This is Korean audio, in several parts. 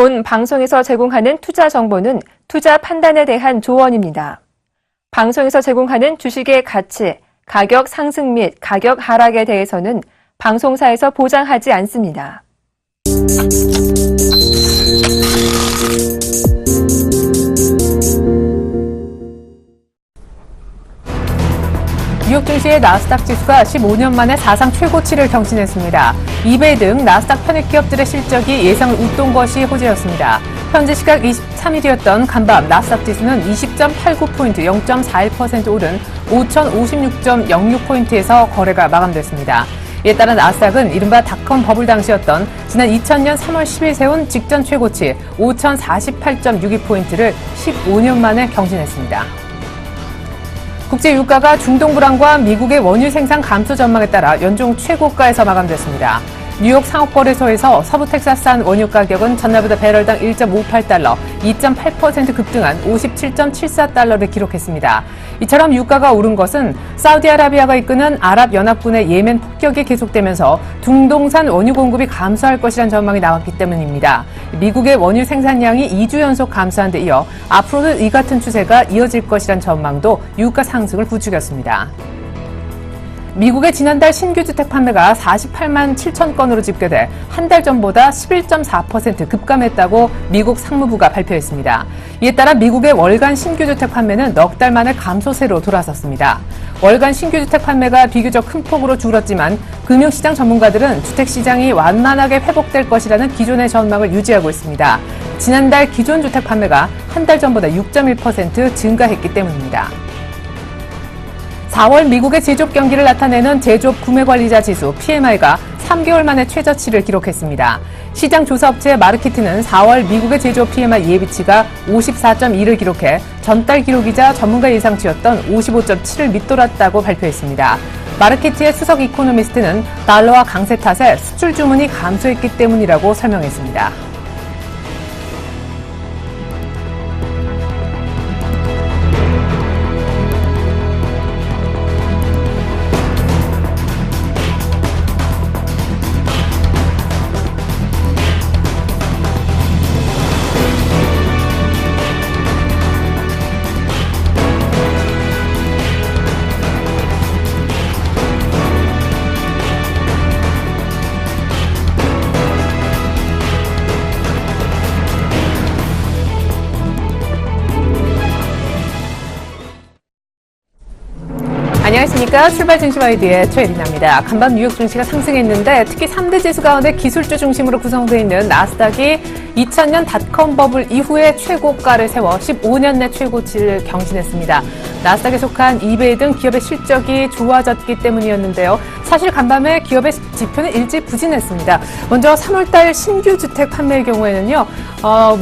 본 방송에서 제공하는 투자 정보는 투자 판단에 대한 조언입니다. 방송에서 제공하는 주식의 가치, 가격 상승 및 가격 하락에 대해서는 방송사에서 보장하지 않습니다. 뉴욕 증시의 나스닥 지수가 15년 만에 사상 최고치를 경신했습니다. 이베이 등 나스닥 편입 기업들의 실적이 예상을 웃돈 것이 호재였습니다. 현재 시각 23일이었던 간밤 나스닥 지수는 20.89포인트 0.41% 오른 5,056.06포인트에서 거래가 마감됐습니다. 이에 따라 나스닥은 이른바 닷컴 버블 당시였던 지난 2000년 3월 10일 세운 직전 최고치 5,048.62포인트를 15년 만에 경신했습니다. 국제 유가가 중동 불안과 미국의 원유 생산 감소 전망에 따라 연중 최고가에서 마감됐습니다. 뉴욕 상업거래소에서 서부 텍사스산 원유 가격은 전날보다 배럴당 1.58달러, 2.8% 급등한 57.74달러를 기록했습니다. 이처럼 유가가 오른 것은 사우디아라비아가 이끄는 아랍연합군의 예멘 폭격이 계속되면서 중동산 원유 공급이 감소할 것이란 전망이 나왔기 때문입니다. 미국의 원유 생산량이 2주 연속 감소한 데 이어 앞으로도 이 같은 추세가 이어질 것이란 전망도 유가 상승을 부추겼습니다. 미국의 지난달 신규 주택 판매가 48만 7천 건으로 집계돼 한 달 전보다 11.4% 급감했다고 미국 상무부가 발표했습니다. 이에 따라 미국의 월간 신규 주택 판매는 넉 달 만에 감소세로 돌아섰습니다. 월간 신규 주택 판매가 비교적 큰 폭으로 줄었지만 금융시장 전문가들은 주택시장이 완만하게 회복될 것이라는 기존의 전망을 유지하고 있습니다. 지난달 기존 주택 판매가 한 달 전보다 6.1% 증가했기 때문입니다. 4월 미국의 제조업 경기를 나타내는 제조업 구매관리자 지수 PMI가 3개월 만에 최저치를 기록했습니다. 시장 조사업체 마르키트는 4월 미국의 제조업 PMI 예비치가 54.2를 기록해 전달 기록이자 전문가 예상치였던 55.7을 밑돌았다고 발표했습니다. 마르키트의 수석 이코노미스트는 달러와 강세 탓에 수출 주문이 감소했기 때문이라고 설명했습니다. 안녕하십니까. 출발 증시 와이드의 최예린입니다. 간밤 뉴욕 증시가 상승했는데 특히 3대 지수 가운데 기술주 중심으로 구성되어 있는 나스닥이 2000년 닷컴 버블 이후에 최고가를 세워 15년 내 최고치를 경신했습니다. 나스닥에 속한 이베이 등 기업의 실적이 좋아졌기 때문이었는데요. 사실 간밤에 기업의 지표는 일찍 부진했습니다. 먼저 3월달 신규 주택 판매의 경우에는요.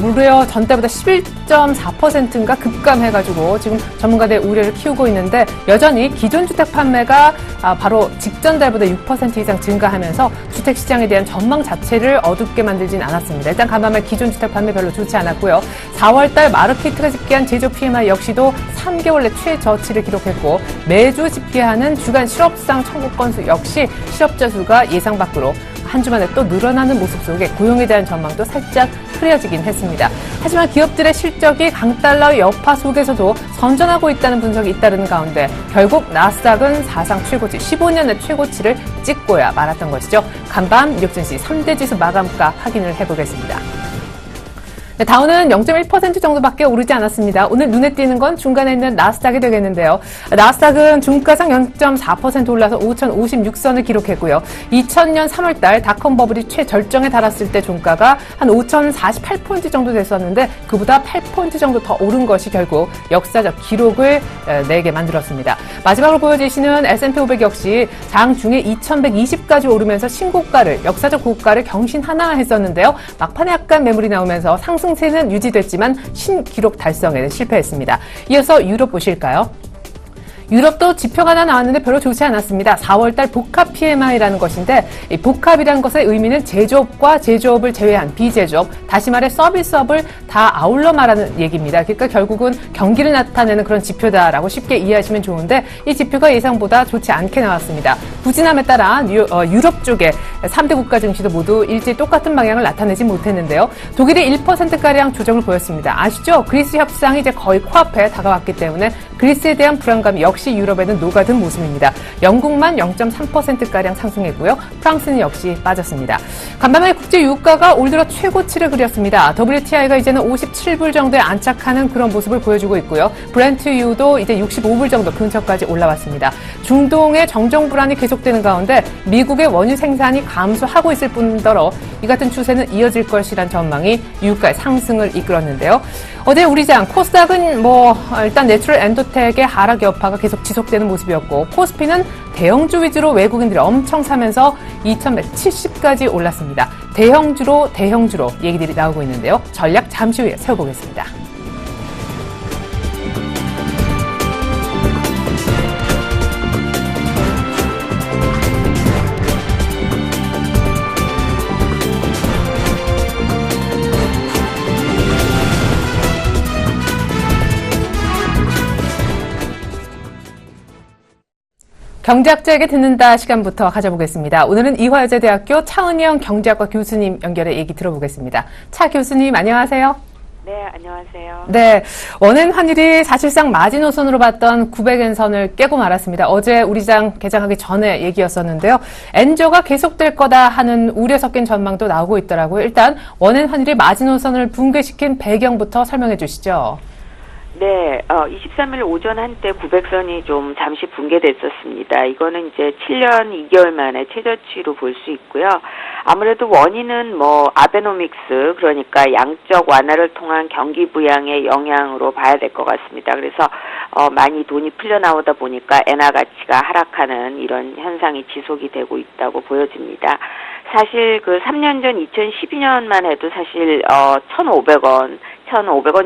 무려 전달보다 11.4%인가 급감해가지고 지금 전문가들 우려를 키우고 있는데 여전히 기존 주택 판매가 바로 직전 달보다 6% 이상 증가하면서 주택 시장에 대한 전망 자체를 어둡게 만들진 않았습니다. 일단 간밤에 기존 주택 판매 별로 좋지 않았고요. 4월달 마르키트가 집계한 제조업 PMI 역시도 3개월 내 최저치를 기록했고 매주 집계하는 주간 실업상 청구 건수 역시 실업자 수가 예상 밖으로 한 주 만에 또 늘어나는 모습 속에 고용에 대한 전망도 살짝 흐려지긴 했습니다. 하지만 기업들의 실적이 강달러 여파 속에서도 선전하고 있다는 분석이 잇따르는 가운데 결국 나스닥은 사상 최고치 15년의 최고치를 찍고야 말았던 것이죠. 간밤 뉴욕 증시 3대 지수 마감가 확인을 해보겠습니다. 네, 다우는 0.1% 정도밖에 오르지 않았습니다. 오늘 눈에 띄는 건 중간에 있는 나스닥이 되겠는데요. 나스닥은 중가상 0.4% 올라서 5,056선을 기록했고요. 2000년 3월달 닷컴 버블이 최절정에 달았을 때 종가가 한 5,048포인트 정도 됐었는데 그보다 8포인트 정도 더 오른 것이 결국 역사적 기록을 내게 만들었습니다. 마지막으로 보여지시는 S&P 500 역시 장 중에 2,120까지 오르면서 신고가를 역사적 고가를 경신하나 했었는데요. 막판에 약간 매물이 나오면서 상승세는 유지됐지만 신기록 달성에는 실패했습니다. 이어서 유럽 보실까요? 유럽도 지표가 하나 나왔는데 별로 좋지 않았습니다. 4월달 복합 PMI라는 것인데 이 복합이라는 것의 의미는 제조업과 제조업을 제외한 비제조업, 다시 말해 서비스업을 다 아울러 말하는 얘기입니다. 그러니까 결국은 경기를 나타내는 그런 지표다라고 쉽게 이해하시면 좋은데 이 지표가 예상보다 좋지 않게 나왔습니다. 부진함에 따라 유럽 쪽에 3대 국가 증시도 모두 일제히 똑같은 방향을 나타내지 못했는데요. 독일이 1%가량 조정을 보였습니다. 아시죠? 그리스 협상이 이제 거의 코앞에 다가왔기 때문에 그리스에 대한 불안감이 역시 유럽에는 녹아든 모습입니다. 영국만 0.3%가량 상승했고요. 프랑스는 역시 빠졌습니다. 간밤에 국제 유가가 올 들어 최고치를 그렸습니다. WTI가 이제는 57불 정도에 안착하는 그런 모습을 보여주고 있고요. 브렌트유도 이제 65불 정도 근처까지 올라왔습니다. 중동의 정정 불안이 계속되는 가운데 미국의 원유 생산이 감소하고 있을 뿐더러 이 같은 추세는 이어질 것이란 전망이 유가의 상승을 이끌었는데요. 어제 우리장 코스닥은 일단 내추럴 엔더텍의 하락 여파가 계속 지속되는 모습이었고 코스피는 대형주 위주로 외국인들이 엄청 사면서 2170까지 올랐습니다. 대형주로 얘기들이 나오고 있는데요. 전략 잠시 후에 세워보겠습니다. 경제학자에게 듣는다 시간부터 가져보겠습니다. 오늘은 이화여자대학교 차은영 경제학과 교수님 연결해 얘기 들어보겠습니다. 차 교수님 안녕하세요. 네, 안녕하세요. 네, 원엔 환율이 사실상 마지노선으로 봤던 900엔 선을 깨고 말았습니다. 어제 우리장 개장하기 전에 얘기였었는데요. 엔저가 계속될 거다 하는 우려 섞인 전망도 나오고 있더라고요. 일단 원엔 환율이 마지노선을 붕괴시킨 배경부터 설명해 주시죠. 네, 23일 오전 한때 900선이 좀 잠시 붕괴됐었습니다. 이거는 이제 7년 2개월 만에 최저치로 볼 수 있고요. 아무래도 원인은 아베노믹스, 그러니까 양적 완화를 통한 경기 부양의 영향으로 봐야 될 것 같습니다. 그래서 많이 돈이 풀려 나오다 보니까 엔화 가치가 하락하는 이런 현상이 지속이 되고 있다고 보여집니다. 사실 그 3년 전 2012년만 해도 사실 1,500원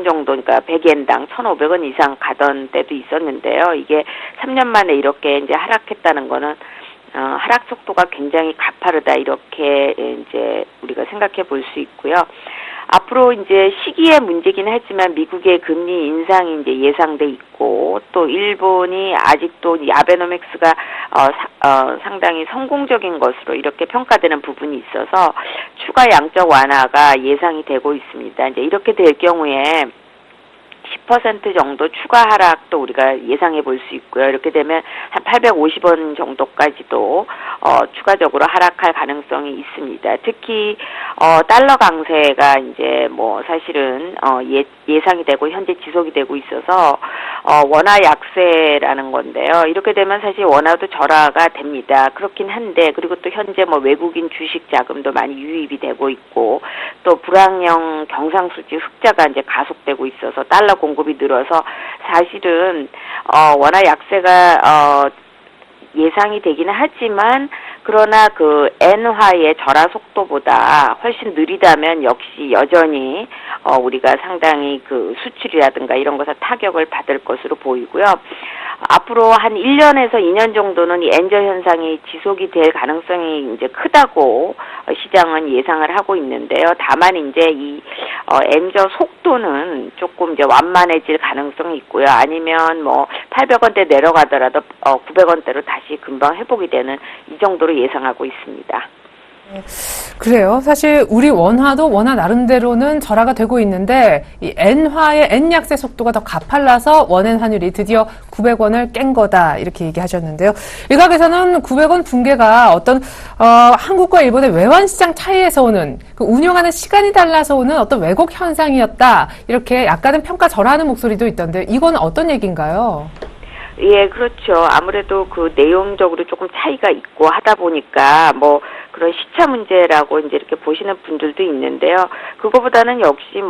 정도, 그러니까 100엔당 1,500원 이상 가던 때도 있었는데요. 이게 3년 만에 이렇게 이제 하락했다는 거는 하락 속도가 굉장히 가파르다, 이렇게 이제 우리가 생각해 볼 수 있고요. 앞으로 이제 시기의 문제긴 하지만 미국의 금리 인상이 이제 예상돼 있고, 또 일본이 아직도 이 아베노믹스가 상당히 성공적인 것으로 이렇게 평가되는 부분이 있어서 추가 양적 완화가 예상이 되고 있습니다. 이제 이렇게 될 경우에 10% 정도 추가 하락도 우리가 예상해 볼 수 있고요. 이렇게 되면 한 850원 정도까지도 추가적으로 하락할 가능성이 있습니다. 특히 달러 강세가 이제 사실은 예상이 되고 현재 지속이 되고 있어서 원화 약세라는 건데요. 이렇게 되면 사실 원화도 절하가 됩니다. 그렇긴 한데, 그리고 또 현재 외국인 주식 자금도 많이 유입이 되고 있고, 또 불황형 경상수지 흑자가 이제 가속되고 있어서 달러 공급이 늘어서 사실은 원화 약세가 예상이 되기는 하지만, 그러나 그 엔화의 절하 속도보다 훨씬 느리다면 역시 여전히 우리가 상당히 그 수출이라든가 이런 것에 타격을 받을 것으로 보이고요. 앞으로 한 1년에서 2년 정도는 이 엔저 현상이 지속이 될 가능성이 이제 크다고 시장은 예상을 하고 있는데요. 다만 이제 이 엔저 속도는 조금 이제 완만해질 가능성이 있고요. 아니면 800원대 내려가더라도 900원대로 다시 금방 회복이 되는 이 정도로 예상하고 있습니다. 그래요. 사실 우리 원화도 원화 나름대로는 절하가 되고 있는데 이 엔화의 엔약세 속도가 더 가팔라서 원엔 환율이 드디어 900원을 깬 거다, 이렇게 얘기하셨는데요. 일각에서는 900원 붕괴가 어떤 한국과 일본의 외환시장 차이에서 오는, 그 운용하는 시간이 달라서 오는 어떤 왜곡 현상이었다, 이렇게 약간은 평가 절하하는 목소리도 있던데 이건 어떤 얘기인가요? 예, 그렇죠. 아무래도 그 내용적으로 조금 차이가 있고 하다 보니까 그런 시차 문제라고 이제 이렇게 보시는 분들도 있는데요. 그거보다는 역시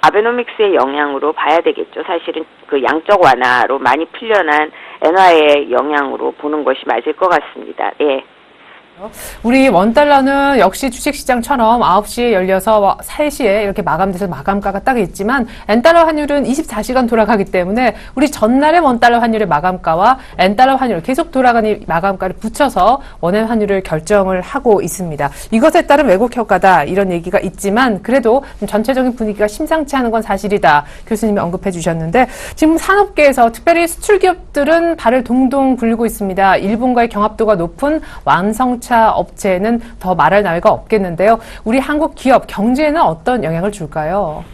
아베노믹스의 영향으로 봐야 되겠죠. 사실은 그 양적 완화로 많이 풀려난 엔화의 영향으로 보는 것이 맞을 것 같습니다. 예. 우리 원달러는 역시 주식시장처럼 9시에 열려서 3시에 이렇게 마감돼서 마감가가 딱 있지만 엔달러 환율은 24시간 돌아가기 때문에 우리 전날의 원달러 환율의 마감가와 엔달러 환율 계속 돌아가는 마감가를 붙여서 원화 환율을 결정을 하고 있습니다. 이것에 따른 왜곡 효과다 이런 얘기가 있지만 그래도 전체적인 분위기가 심상치 않은 건 사실이다. 교수님이 언급해 주셨는데 지금 산업계에서 특별히 수출기업들은 발을 동동 굴리고 있습니다. 일본과의 경합도가 높은 완성차 업체는 더 말할 나위가 없겠는데요. 우리 한국 기업 경제에는 어떤 영향을 줄까요?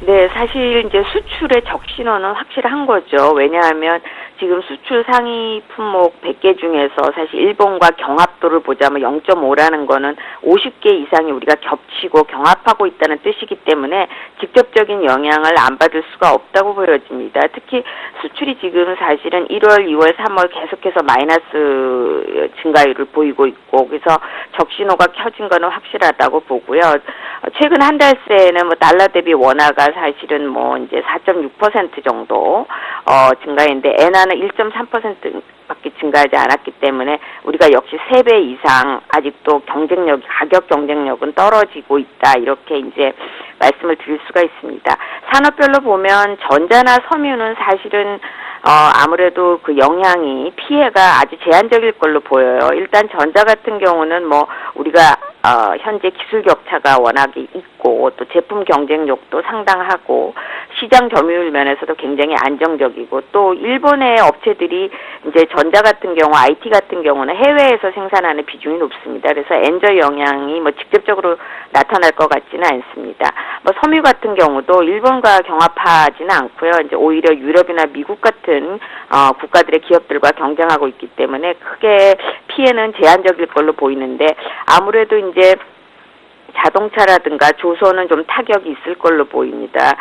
네, 사실 이제 수출의 적신호는 확실한 거죠. 왜냐하면 지금 수출 상위 품목 100개 중에서 사실 일본과 경합도를 보자면 0.5라는 거는 50개 이상이 우리가 겹치고 경합하고 있다는 뜻이기 때문에 직접적인 영향을 안 받을 수가 없다고 보여집니다. 특히 수출이 지금 사실은 1월, 2월, 3월 계속해서 마이너스 증가율을 보이고 있고 그래서 적신호가 켜진 거는 확실하다고 보고요. 최근 한 달 새에는 뭐 달러 대비 원화가 사실은 뭐 이제 4.6% 정도 증가했는데 엔화는 1.3%밖에 증가하지 않았기 때문에 우리가 역시 3배 이상 아직도 가격 경쟁력은 떨어지고 있다 이렇게 이제 말씀을 드릴 수가 있습니다. 산업별로 보면 전자나 섬유는 사실은 아무래도 그 영향이 피해가 아주 제한적일 걸로 보여요. 일단 전자 같은 경우는 뭐 우리가 현재 기술 격차가 워낙에 있고 또 제품 경쟁력도 상당하고 시장 점유율 면에서도 굉장히 안정적이고 또 일본의 업체들이 이제 전자 같은 경우 IT 같은 경우는 해외에서 생산하는 비중이 높습니다. 그래서 엔저 영향이 뭐 직접적으로 나타날 것 같지는 않습니다. 뭐 섬유 같은 경우도 일본과 경합하지는 않고요. 이제 오히려 유럽이나 미국 같은 국가들의 기업들과 경쟁하고 있기 때문에 크게 피해는 제한적일 걸로 보이는데 아무래도 이제 자동차라든가 조선은 좀 타격이 있을 걸로 보입니다.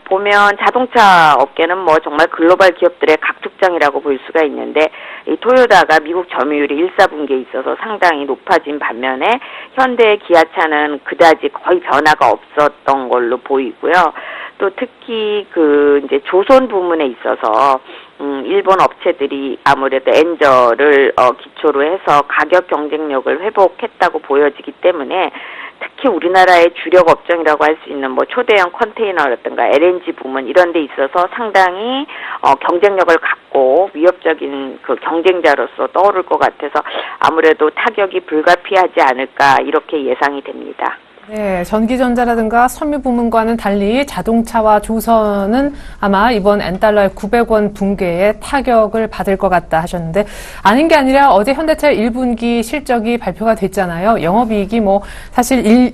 보면 자동차 업계는 뭐 정말 글로벌 기업들의 각축장이라고 볼 수가 있는데 이 토요타가 미국 점유율이 1, 4분기에 있어서 상당히 높아진 반면에 현대 기아차는 그다지 거의 변화가 없었던 걸로 보이고요. 또 특히 그 이제 조선 부문에 있어서 일본 업체들이 아무래도 엔저를 기초로 해서 가격 경쟁력을 회복했다고 보여지기 때문에 특히 우리나라의 주력 업종이라고 할 수 있는 뭐 초대형 컨테이너라든가 LNG 부문 이런 데 있어서 상당히 경쟁력을 갖고 위협적인 그 경쟁자로서 떠오를 것 같아서 아무래도 타격이 불가피하지 않을까 이렇게 예상이 됩니다. 네, 전기전자라든가 섬유 부문과는 달리 자동차와 조선은 아마 이번 엔달러의 900원 붕괴에 타격을 받을 것 같다 하셨는데 아닌 게 아니라 어제 현대차 1분기 실적이 발표가 됐잖아요. 영업이익이 뭐 사실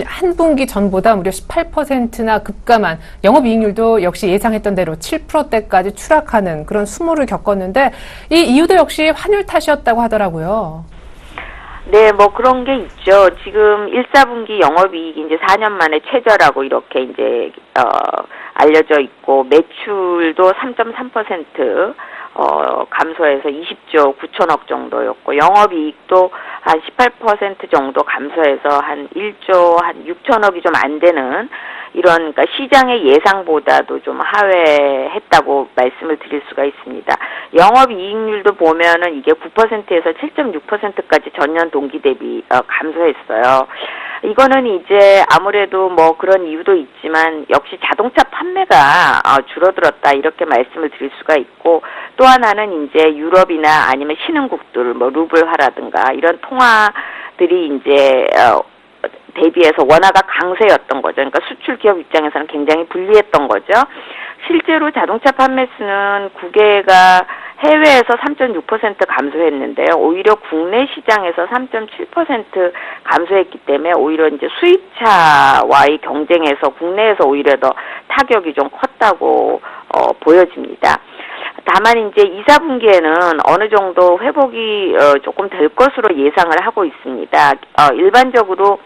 한 분기 전보다 무려 18%나 급감한 영업이익률도 역시 예상했던 대로 7%대까지 추락하는 그런 수모를 겪었는데 이 이유도 역시 환율 탓이었다고 하더라고요. 네, 뭐 그런 게 있죠. 지금 1, 4분기 영업이익이 이제 4년 만에 최저라고 이렇게 이제 알려져 있고 매출도 3.3% 감소해서 20조 9천억 정도였고 영업이익도 한 18% 정도 감소해서 한 1조 한 6천억이 좀 안 되는 이런 그러니까 시장의 예상보다도 좀 하회했다고 말씀을 드릴 수가 있습니다. 영업이익률도 보면은 이게 9%에서 7.6%까지 전년 동기 대비 감소했어요. 이거는 이제 아무래도 뭐 그런 이유도 있지만 역시 자동차 판매가 줄어들었다 이렇게 말씀을 드릴 수가 있고 또 하나는 이제 유럽이나 아니면 신흥국들 뭐 루블화라든가 이런 통화들이 이제 대비해서 원화가 강세였던 거죠. 그러니까 수출 기업 입장에서는 굉장히 불리했던 거죠. 실제로 자동차 판매 수는 9개가 해외에서 3.6% 감소했는데요. 오히려 국내 시장에서 3.7% 감소했기 때문에 오히려 이제 수입차와의 경쟁에서 국내에서 오히려 더 타격이 좀 컸다고 보여집니다. 다만 이제 2, 4분기에는 어느 정도 회복이 조금 될 것으로 예상을 하고 있습니다. 일반적으로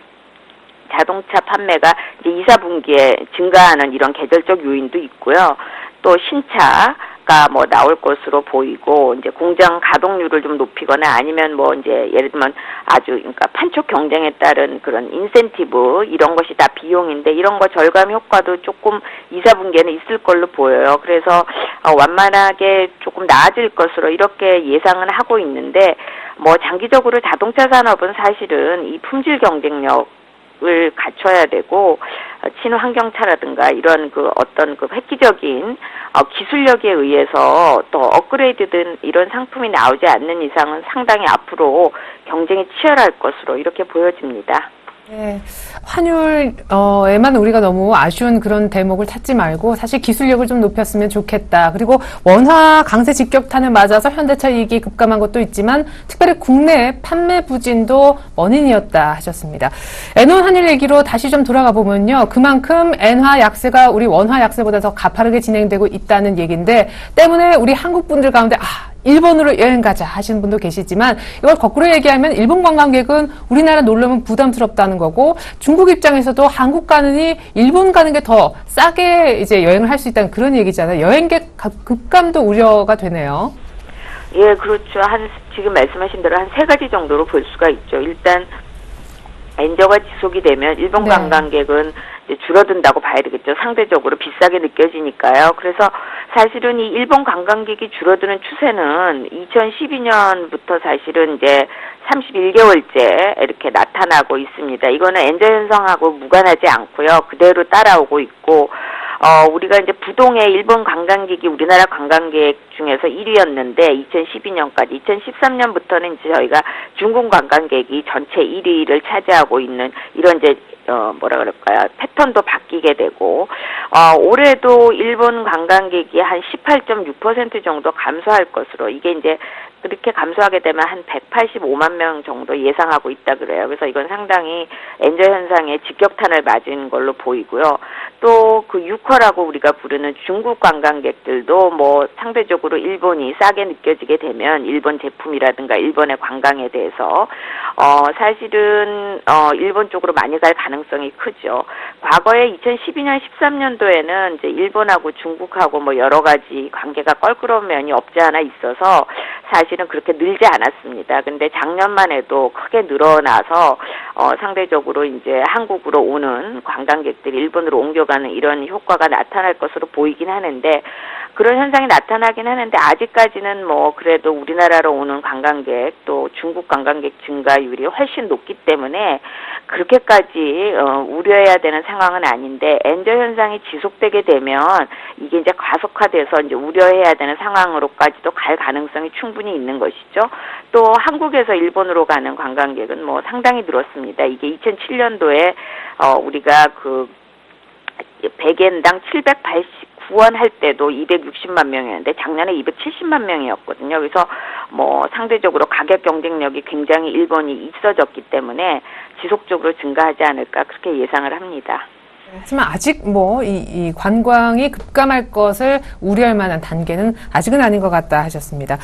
자동차 판매가 이제 2, 4분기에 증가하는 이런 계절적 요인도 있고요. 또 신차, 주가 뭐 나올 것으로 보이고 이제 공장 가동률을 좀 높이거나 아니면 뭐 이제 예를 들면 아주 그러니까 판촉 경쟁에 따른 그런 인센티브 이런 것이 다 비용인데 이런 거 절감 효과도 조금 2, 4분기에는 있을 걸로 보여요. 그래서 완만하게 조금 나아질 것으로 이렇게 예상은 하고 있는데 뭐 장기적으로 자동차 산업은 사실은 이 품질 경쟁력 을 갖춰야 되고 친환경차라든가 이런 그 어떤 그 획기적인 기술력에 의해서 또 업그레이드된 이런 상품이 나오지 않는 이상은 상당히 앞으로 경쟁이 치열할 것으로 이렇게 보여집니다. 네, 환율에만 우리가 너무 아쉬운 그런 대목을 찾지 말고 사실 기술력을 좀 높였으면 좋겠다. 그리고 원화 강세 직격탄을 맞아서 현대차 이익이 급감한 것도 있지만 특별히 국내 판매 부진도 원인이었다 하셨습니다. 엔원 환율 얘기로 다시 좀 돌아가 보면요. 그만큼 엔화 약세가 우리 원화 약세보다 더 가파르게 진행되고 있다는 얘기인데 때문에 우리 한국 분들 가운데 일본으로 여행 가자 하시는 분도 계시지만 이걸 거꾸로 얘기하면 일본 관광객은 우리나라 놀러 오면 부담스럽다는 거고 중국 입장에서도 한국 가느니 일본 가는 게 더 싸게 이제 여행을 할 수 있다는 그런 얘기잖아요. 여행객 급감도 우려가 되네요. 예, 그렇죠. 지금 말씀하신 대로 한 3가지 정도로 볼 수가 있죠. 일단 엔저가 지속이 되면 일본 네. 관광객은 이제 줄어든다고 봐야 되겠죠. 상대적으로 비싸게 느껴지니까요. 그래서 사실은 이 일본 관광객이 줄어드는 추세는 2012년부터 사실은 이제 31개월째 이렇게 나타나고 있습니다. 이거는 엔저 현상하고 무관하지 않고요. 그대로 따라오고 있고 우리가 이제 부동의 일본 관광객이 우리나라 관광객 중에서 1위였는데 2012년까지 2013년부터는 이제 저희가 중국 관광객이 전체 1위를 차지하고 있는 이런 이제 뭐라 그럴까요? 패턴도 바뀌게 되고 올해도 일본 관광객이 한 18.6% 정도 감소할 것으로 이게 이제 그렇게 감소하게 되면 한 185만 명 정도 예상하고 있다 그래요. 그래서 이건 상당히 엔저 현상에 직격탄을 맞은 걸로 보이고요. 또 그 유커라고 우리가 부르는 중국 관광객들도 뭐 상대적으로 일본이 싸게 느껴지게 되면 일본 제품이라든가 일본의 관광에 대해서 사실은 일본 쪽으로 많이 갈 가능성이 크죠. 과거에 2012년 13년도에는 이제 일본하고 중국하고 뭐 여러 가지 관계가 껄끄러운 면이 없지 않아 있어서 사실은 그렇게 늘지 않았습니다. 근데 작년만 해도 크게 늘어나서 상대적으로 이제 한국으로 오는 관광객들이 일본으로 옮겨가는 이런 효과가 나타날 것으로 보이긴 하는데 그런 현상이 나타나긴 하는데 아직까지는 뭐 그래도 우리나라로 오는 관광객 또 중국 관광객 증가율이 훨씬 높기 때문에 그렇게까지 우려해야 되는 상황은 아닌데 엔저 현상이 지속되게 되면 이게 이제 가속화돼서 이제 우려해야 되는 상황으로까지도 갈 가능성이 충분히 있는 것이죠. 또 한국에서 일본으로 가는 관광객은 뭐 상당히 늘었습니다. 이게 2007년도에 우리가 그 100엔당 789원 할 때도 260만 명이었는데 작년에 270만 명이었거든요. 그래서 뭐 상대적으로 가격 경쟁력이 굉장히 일본이 있어졌기 때문에 지속적으로 증가하지 않을까 그렇게 예상을 합니다. 하지만 아직 뭐 이 관광이 급감할 것을 우려할 만한 단계는 아직은 아닌 것 같다 하셨습니다.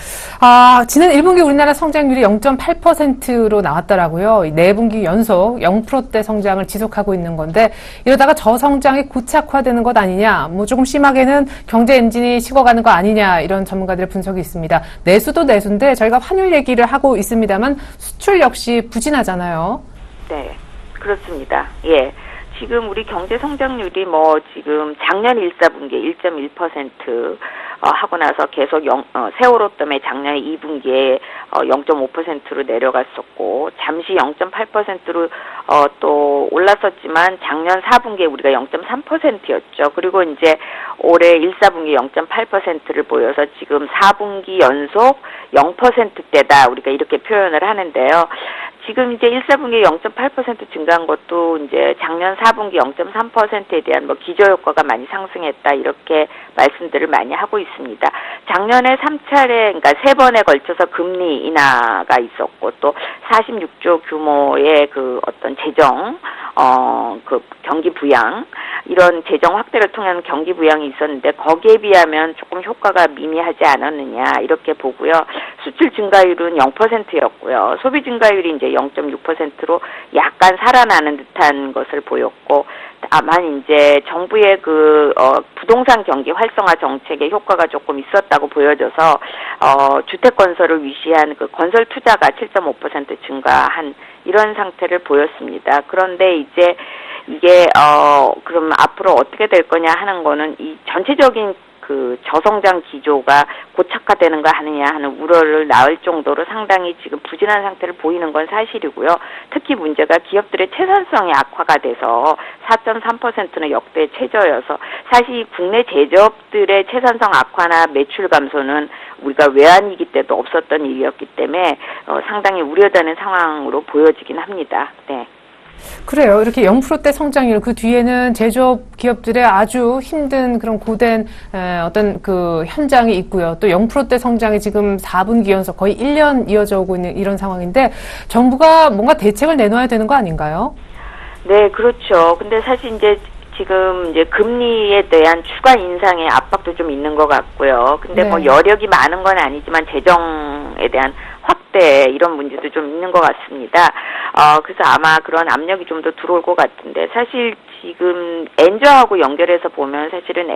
지난 1분기 우리나라 성장률이 0.8%로 나왔더라고요. 4분기 연속 0%대 성장을 지속하고 있는 건데 이러다가 저성장이 고착화되는 것 아니냐, 뭐 조금 심하게는 경제 엔진이 식어가는 거 아니냐 이런 전문가들의 분석이 있습니다. 내수도 내수인데 저희가 환율 얘기를 하고 있습니다만 수출 역시 부진하잖아요. 네, 그렇습니다. 예. 지금 우리 경제 성장률이 뭐 지금 작년 1사분기에 1.1% 하고 나서 계속 세월호 때문에 작년 2분기에 0.5%로 내려갔었고 잠시 0.8%로 또 올랐었지만 작년 4분기에 우리가 0.3%였죠. 그리고 이제 올해 1사분기 0.8%를 보여서 지금 4분기 연속 0%대다 우리가 이렇게 표현을 하는데요. 지금 이제 1사분기 0.8% 증가한 것도 이제 작년 4분기 0.3%에 대한 뭐 기저효과가 많이 상승했다 이렇게 말씀들을 많이 하고 있습니다. 작년에 3차례 그러니까 3번에 걸쳐서 금리 인하가 있었고 또 46조 규모의 그 어떤 재정 그 경기 부양 이런 재정 확대를 통한 경기 부양이 있었는데 거기에 비하면 조금 효과가 미미하지 않았느냐 이렇게 보고요. 수출 증가율은 0%였고요. 소비 증가율이 이제 0.6%로 약간 살아나는 듯한 것을 보였고, 다만 이제 정부의 부동산 경기 활성화 정책의 효과가 조금 있었다고 보여져서 주택 건설을 위시한 그 건설 투자가 7.5% 증가한 이런 상태를 보였습니다. 그런데 이제 이게 그럼 앞으로 어떻게 될 거냐 하는 거는 이 전체적인 그 저성장 기조가 고착화되는 거 아니냐 하는 우려를 낳을 정도로 상당히 지금 부진한 상태를 보이는 건 사실이고요. 특히 문제가 기업들의 채산성이 악화가 돼서 4.3%는 역대 최저여서 사실 국내 제조업들의 채산성 악화나 매출 감소는 우리가 외환위기 때도 없었던 일이었기 때문에 상당히 우려되는 상황으로 보여지긴 합니다. 네. 그래요. 이렇게 0%대 성장률, 그 뒤에는 제조업 기업들의 아주 힘든 그런 고된 어떤 그 현장이 있고요. 또 0%대 성장이 지금 4분기 연속 거의 1년 이어져 오고 있는 이런 상황인데 정부가 뭔가 대책을 내놓아야 되는 거 아닌가요? 네, 그렇죠. 근데 사실 이제 지금 이제 금리에 대한 추가 인상의 압박도 좀 있는 것 같고요. 근데 네. 뭐 여력이 많은 건 아니지만 재정에 대한 확대 이런 문제도 좀 있는 것 같습니다. 그래서 아마 그런 압력이 좀 더 들어올 것 같은데 사실 지금 엔저하고 연결해서 보면 사실은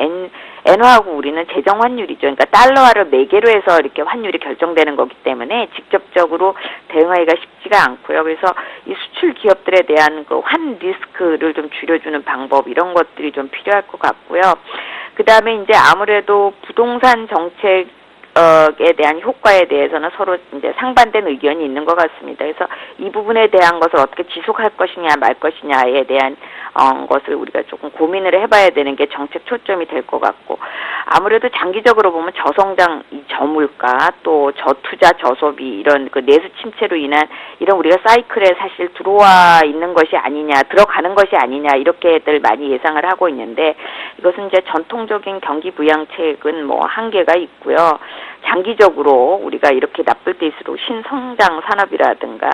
엔화하고 우리는 재정 환율이죠. 그러니까 달러화를 매개로 해서 이렇게 환율이 결정되는 거기 때문에 직접적으로 대응하기가 쉽지가 않고요. 그래서 이 수출 기업들에 대한 그 환 리스크를 좀 줄여주는 방법 이런 것들이 좀 필요할 것 같고요. 그 다음에 이제 아무래도 부동산 정책 에 대한 효과에 대해서는 서로 이제 상반된 의견이 있는 것 같습니다. 그래서 이 부분에 대한 것을 어떻게 지속할 것이냐 말 것이냐에 대한 것을 우리가 조금 고민을 해봐야 되는 게 정책 초점이 될 것 같고 아무래도 장기적으로 보면 저성장, 이 저물가 또 저투자, 저소비 이런 그 내수 침체로 인한 이런 우리가 사이클에 사실 들어와 있는 것이 아니냐, 들어가는 것이 아니냐 이렇게들 많이 예상을 하고 있는데 이것은 이제 전통적인 경기 부양책은 뭐 한계가 있고요. 장기적으로 우리가 이렇게 나쁠 때일수록 신성장 산업이라든가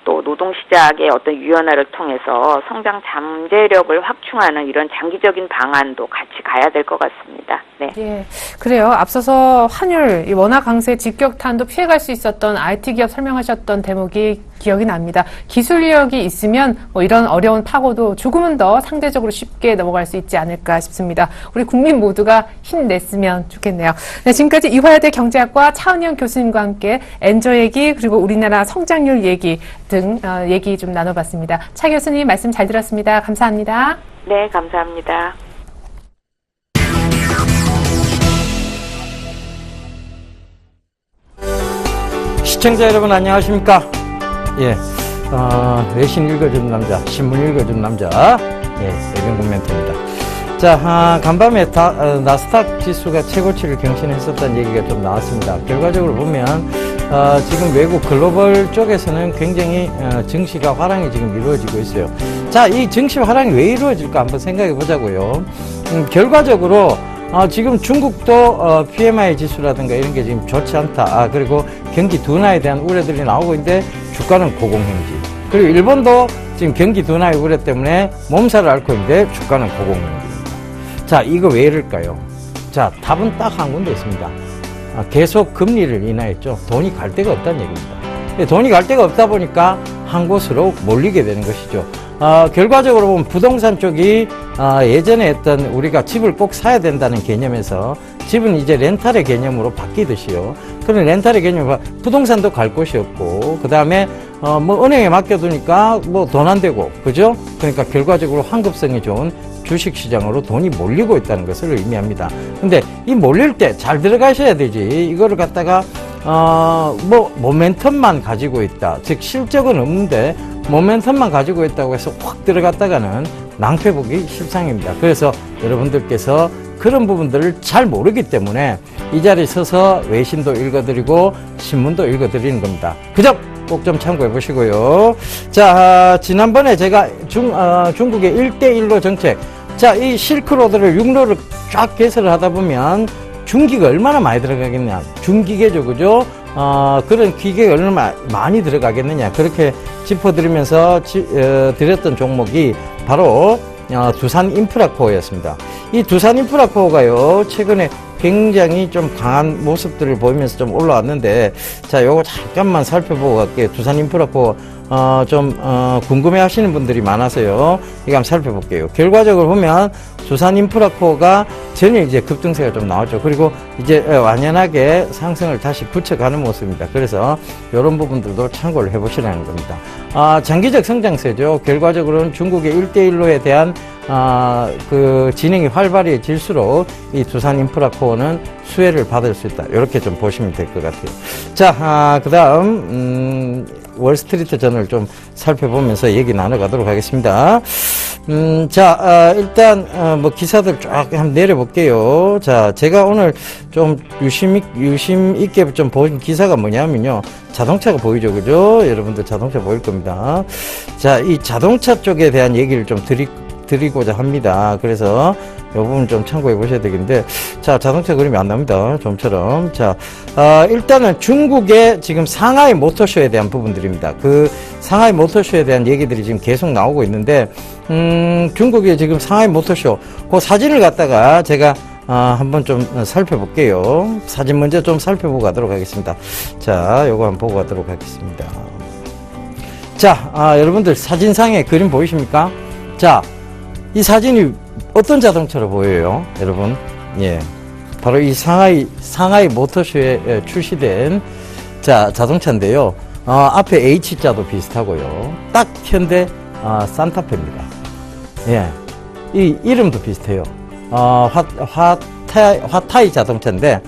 또 노동시장의 어떤 유연화를 통해서 성장 잠재력을 확충하는 이런 장기적인 방안도 같이 가야 될 것 같습니다. 네. 예, 그래요. 앞서서 환율, 이 원화 강세 직격탄도 피해갈 수 있었던 IT 기업 설명하셨던 대목이 기억이 납니다. 기술력이 있으면 뭐 이런 어려운 파고도 조금은 더 상대적으로 쉽게 넘어갈 수 있지 않을까 싶습니다. 우리 국민 모두가 힘냈으면 좋겠네요. 네, 지금까지 이화여대 경제학과 차은영 교수님과 함께 엔저 얘기 그리고 우리나라 성장률 얘기 등 얘기 좀 나눠봤습니다. 차 교수님 말씀 잘 들었습니다. 감사합니다. 네, 감사합니다. 시청자 여러분 안녕하십니까? 예, 외신 읽어주는 남자, 신문 읽어주는 남자, 예병국 멘토입니다. 자, 간밤에 나스닥 지수가 최고치를 경신했었다는 얘기가 좀 나왔습니다. 결과적으로 보면 지금 외국 글로벌 쪽에서는 굉장히 증시가 화랑이 지금 이루어지고 있어요. 자, 이 증시 화랑이 왜 이루어질까 한번 생각해 보자고요. 결과적으로 지금 중국도 PMI 지수라든가 이런 게 지금 좋지 않다. 그리고 경기 둔화에 대한 우려들이 나오고 있는데 주가는 고공행진. 그리고 일본도 지금 경기 둔화의 우려 때문에 몸살을 앓고 있는데 주가는 고공행진입니다. 자, 이거 왜 이럴까요? 자, 답은 딱 한 군데 있습니다. 계속 금리를 인하했죠. 돈이 갈 데가 없다는 얘기입니다. 돈이 갈 데가 없다 보니까 한 곳으로 몰리게 되는 것이죠. 결과적으로 보면 부동산 쪽이 예전에 했던 우리가 집을 꼭 사야 된다는 개념에서 집은 이제 렌탈의 개념으로 바뀌듯이요. 그런 렌탈의 개념으로 부동산도 갈 곳이 없고, 그 다음에 뭐 은행에 맡겨두니까 뭐 돈 안 되고, 그죠? 그러니까 결과적으로 환급성이 좋은 주식시장으로 돈이 몰리고 있다는 것을 의미합니다. 근데 이 몰릴 때 잘 들어가셔야 되지. 이거를 갖다가 뭐 모멘텀만 가지고 있다. 즉 실적은 없는데 모멘텀만 가지고 있다고 해서 확 들어갔다가는 낭패 보기 십상입니다. 그래서 여러분들께서 그런 부분들을 잘 모르기 때문에 이 자리에 서서 외신도 읽어드리고 신문도 읽어드리는 겁니다. 그 점 꼭 좀 참고해 보시고요. 자, 지난번에 제가 중국의 1대1로 정책, 자, 이 실크로드를 육로를 쫙 개설을 하다 보면 중기가 얼마나 많이 들어가겠냐. 중기계죠, 그죠? 그런 기계가 얼마나 많이 들어가겠느냐. 그렇게 짚어드리면서 드렸던 종목이 바로 두산 인프라코어였습니다. 이 두산 인프라코어가요, 최근에 굉장히 좀 강한 모습들을 보이면서 좀 올라왔는데, 자, 요거 잠깐만 살펴보고 갈게요. 두산 인프라코어, 궁금해 하시는 분들이 많아서요. 이거 한번 살펴볼게요. 결과적으로 보면, 두산 인프라코어가 전혀 이제 급등세가 좀 나왔죠. 그리고 이제 완연하게 상승을 다시 붙여가는 모습입니다. 그래서 이런 부분들도 참고를 해보시라는 겁니다. 장기적 성장세죠. 결과적으로는 중국의 1대1로에 대한 그 진행이 활발해질수록 이 두산 인프라코어는 수혜를 받을 수 있다. 이렇게 좀 보시면 될 것 같아요. 자, 그 다음, 월스트리트 저널 좀 살펴보면서 얘기 나눠가도록 하겠습니다. 일단, 뭐, 기사들 쫙 한번 내려볼게요. 자, 제가 오늘 좀 유심 있게 좀 본 기사가 뭐냐면요. 자동차가 보이죠, 그죠? 여러분들 자동차 보일 겁니다. 자, 이 자동차 쪽에 대한 얘기를 좀 드리고자 합니다. 그래서 이 부분 좀 참고해 보셔야 되겠는데, 자, 자동차 그림이 안 나옵니다. 좀처럼. 자, 일단은 중국의 지금 상하이 모터쇼에 대한 부분들입니다. 그 상하이 모터쇼에 대한 얘기들이 지금 계속 나오고 있는데, 중국의 지금 상하이 모터쇼, 그 사진을 갖다가 제가 한번 좀 살펴볼게요. 사진 먼저 좀 살펴보고 가도록 하겠습니다. 자, 요거 한번 보고 가도록 하겠습니다. 자, 여러분들 사진상에 그림 보이십니까? 자, 이 사진이 어떤 자동차로 보여요, 여러분? 예. 바로 이 상하이 모터쇼에 출시된, 자, 자동차인데요. 앞에 H자도 비슷하고요. 딱 현대, 산타페입니다. 예. 이 이름도 비슷해요. 화타이 자동차인데,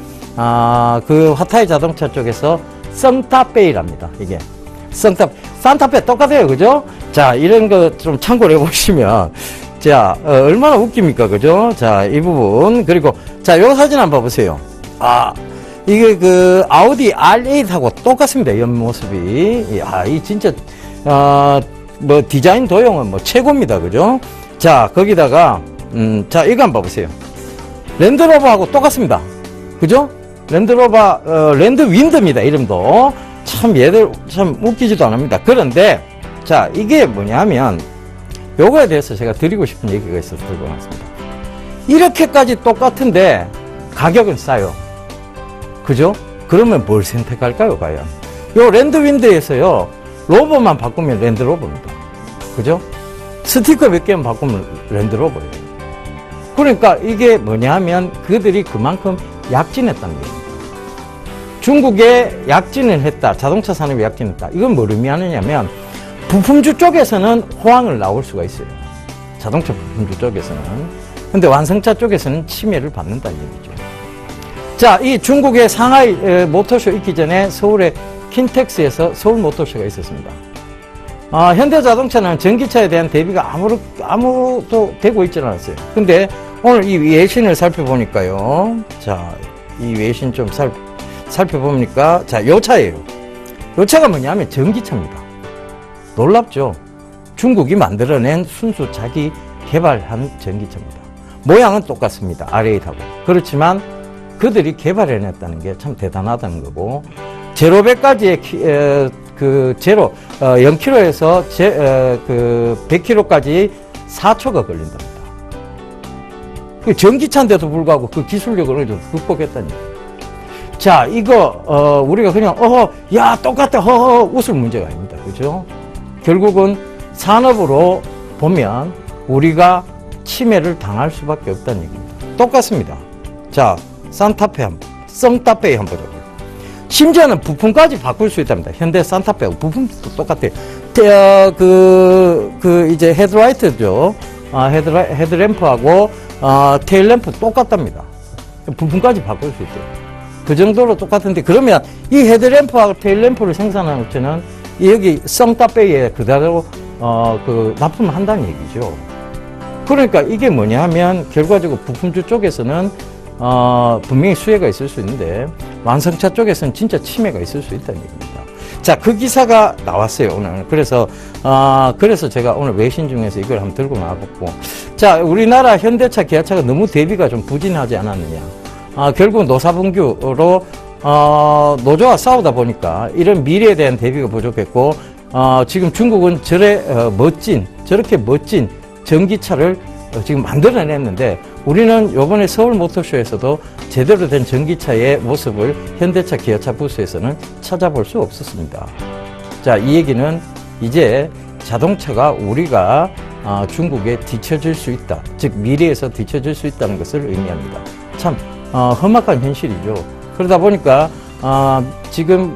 그 화타이 자동차 쪽에서 성타페이랍니다, 이게. 산타페 똑같아요, 그죠? 자, 이런 거 좀 참고를 해보시면, 자, 얼마나 웃깁니까, 그죠? 자, 이 부분. 그리고, 자, 요 사진 한번 봐보세요. 이게 그, 아우디 R8하고 똑같습니다, 옆모습이. 이 진짜, 뭐, 디자인 도형은 뭐, 최고입니다, 그죠? 자, 거기다가, 자, 이거 한번 봐보세요. 랜드로버하고 똑같습니다. 그죠? 랜드로버, 랜드윈드입니다, 이름도. 참, 얘들 참 웃기지도 않습니다. 그런데, 자, 이게 뭐냐면, 요거에 대해서 제가 드리고 싶은 얘기가 있어서 들고 왔습니다. 이렇게까지 똑같은데 가격은 싸요. 그죠? 그러면 뭘 선택할까요, 과연? 요 랜드윈드에서요, 로버만 바꾸면 랜드로버입니다. 그죠? 스티커 몇 개만 바꾸면 랜드로버예요. 그러니까 이게 뭐냐 하면 그들이 그만큼 약진했다는 겁니다. 중국에 약진을 했다. 자동차 산업이 약진했다. 이건 뭘 의미하느냐면 부품주 쪽에서는 호황을 나올 수가 있어요. 자동차 부품주 쪽에서는. 근데 완성차 쪽에서는 침해를 받는다는 얘기죠. 자, 이 중국의 상하이 모터쇼 있기 전에 서울의 킨텍스에서 서울 모터쇼가 있었습니다. 현대자동차는 전기차에 대한 대비가 아무도 되고 있지 않았어요. 근데 오늘 이 외신을 살펴보니까요. 자, 이 외신 좀 살펴보니까, 자, 요 차예요. 요 차가 뭐냐면 전기차입니다. 놀랍죠? 중국이 만들어낸 순수 자기 개발한 전기차입니다. 모양은 똑같습니다. R8하고. 그렇지만 그들이 개발해냈다는 게 참 대단하다는 거고, 제로 100까지의 그 제로, 0km에서 100km까지 4초가 걸린답니다. 전기차인데도 불구하고 그 기술력을 어느 정도 극복했다는 얘기예요. 자, 이거, 우리가 그냥, 야, 똑같다, 웃을 문제가 아닙니다. 그죠? 결국은 산업으로 보면 우리가 침해를 당할 수밖에 없다는 얘기입니다. 똑같습니다. 자, 성타페이 한번 보자고요. 심지어는 부품까지 바꿀 수 있답니다. 현대 산타페하고 부품도 똑같아요. 이제 헤드라이트죠. 헤드램프하고, 테일램프 똑같답니다. 부품까지 바꿀 수 있대요. 그 정도로 똑같은데, 그러면 이 헤드램프하고 테일램프를 생산하는 업체는 여기 성타페이에 그대로, 납품을 한다는 얘기죠. 그러니까 이게 뭐냐 하면, 결과적으로 부품주 쪽에서는, 분명히 수혜가 있을 수 있는데, 완성차 쪽에서는 진짜 침해가 있을 수 있다는 얘기입니다. 자, 그 기사가 나왔어요, 오늘. 그래서 제가 오늘 외신 중에서 이걸 한번 들고 나왔고. 자, 우리나라 현대차, 기아차가 너무 대비가 좀 부진하지 않았느냐. 결국 노사분규로, 노조와 싸우다 보니까 이런 미래에 대한 대비가 부족했고, 지금 중국은 저렇게 멋진 전기차를 지금 만들어냈는데 우리는 요번에 서울 모터쇼에서도 제대로 된 전기차의 모습을 현대차, 기아차 부스에서는 찾아볼 수 없었습니다. 자, 이 얘기는 이제 자동차가 우리가 중국에 뒤처질 수 있다. 즉 미래에서 뒤처질 수 있다는 것을 의미합니다. 참 험악한 현실이죠. 그러다 보니까 지금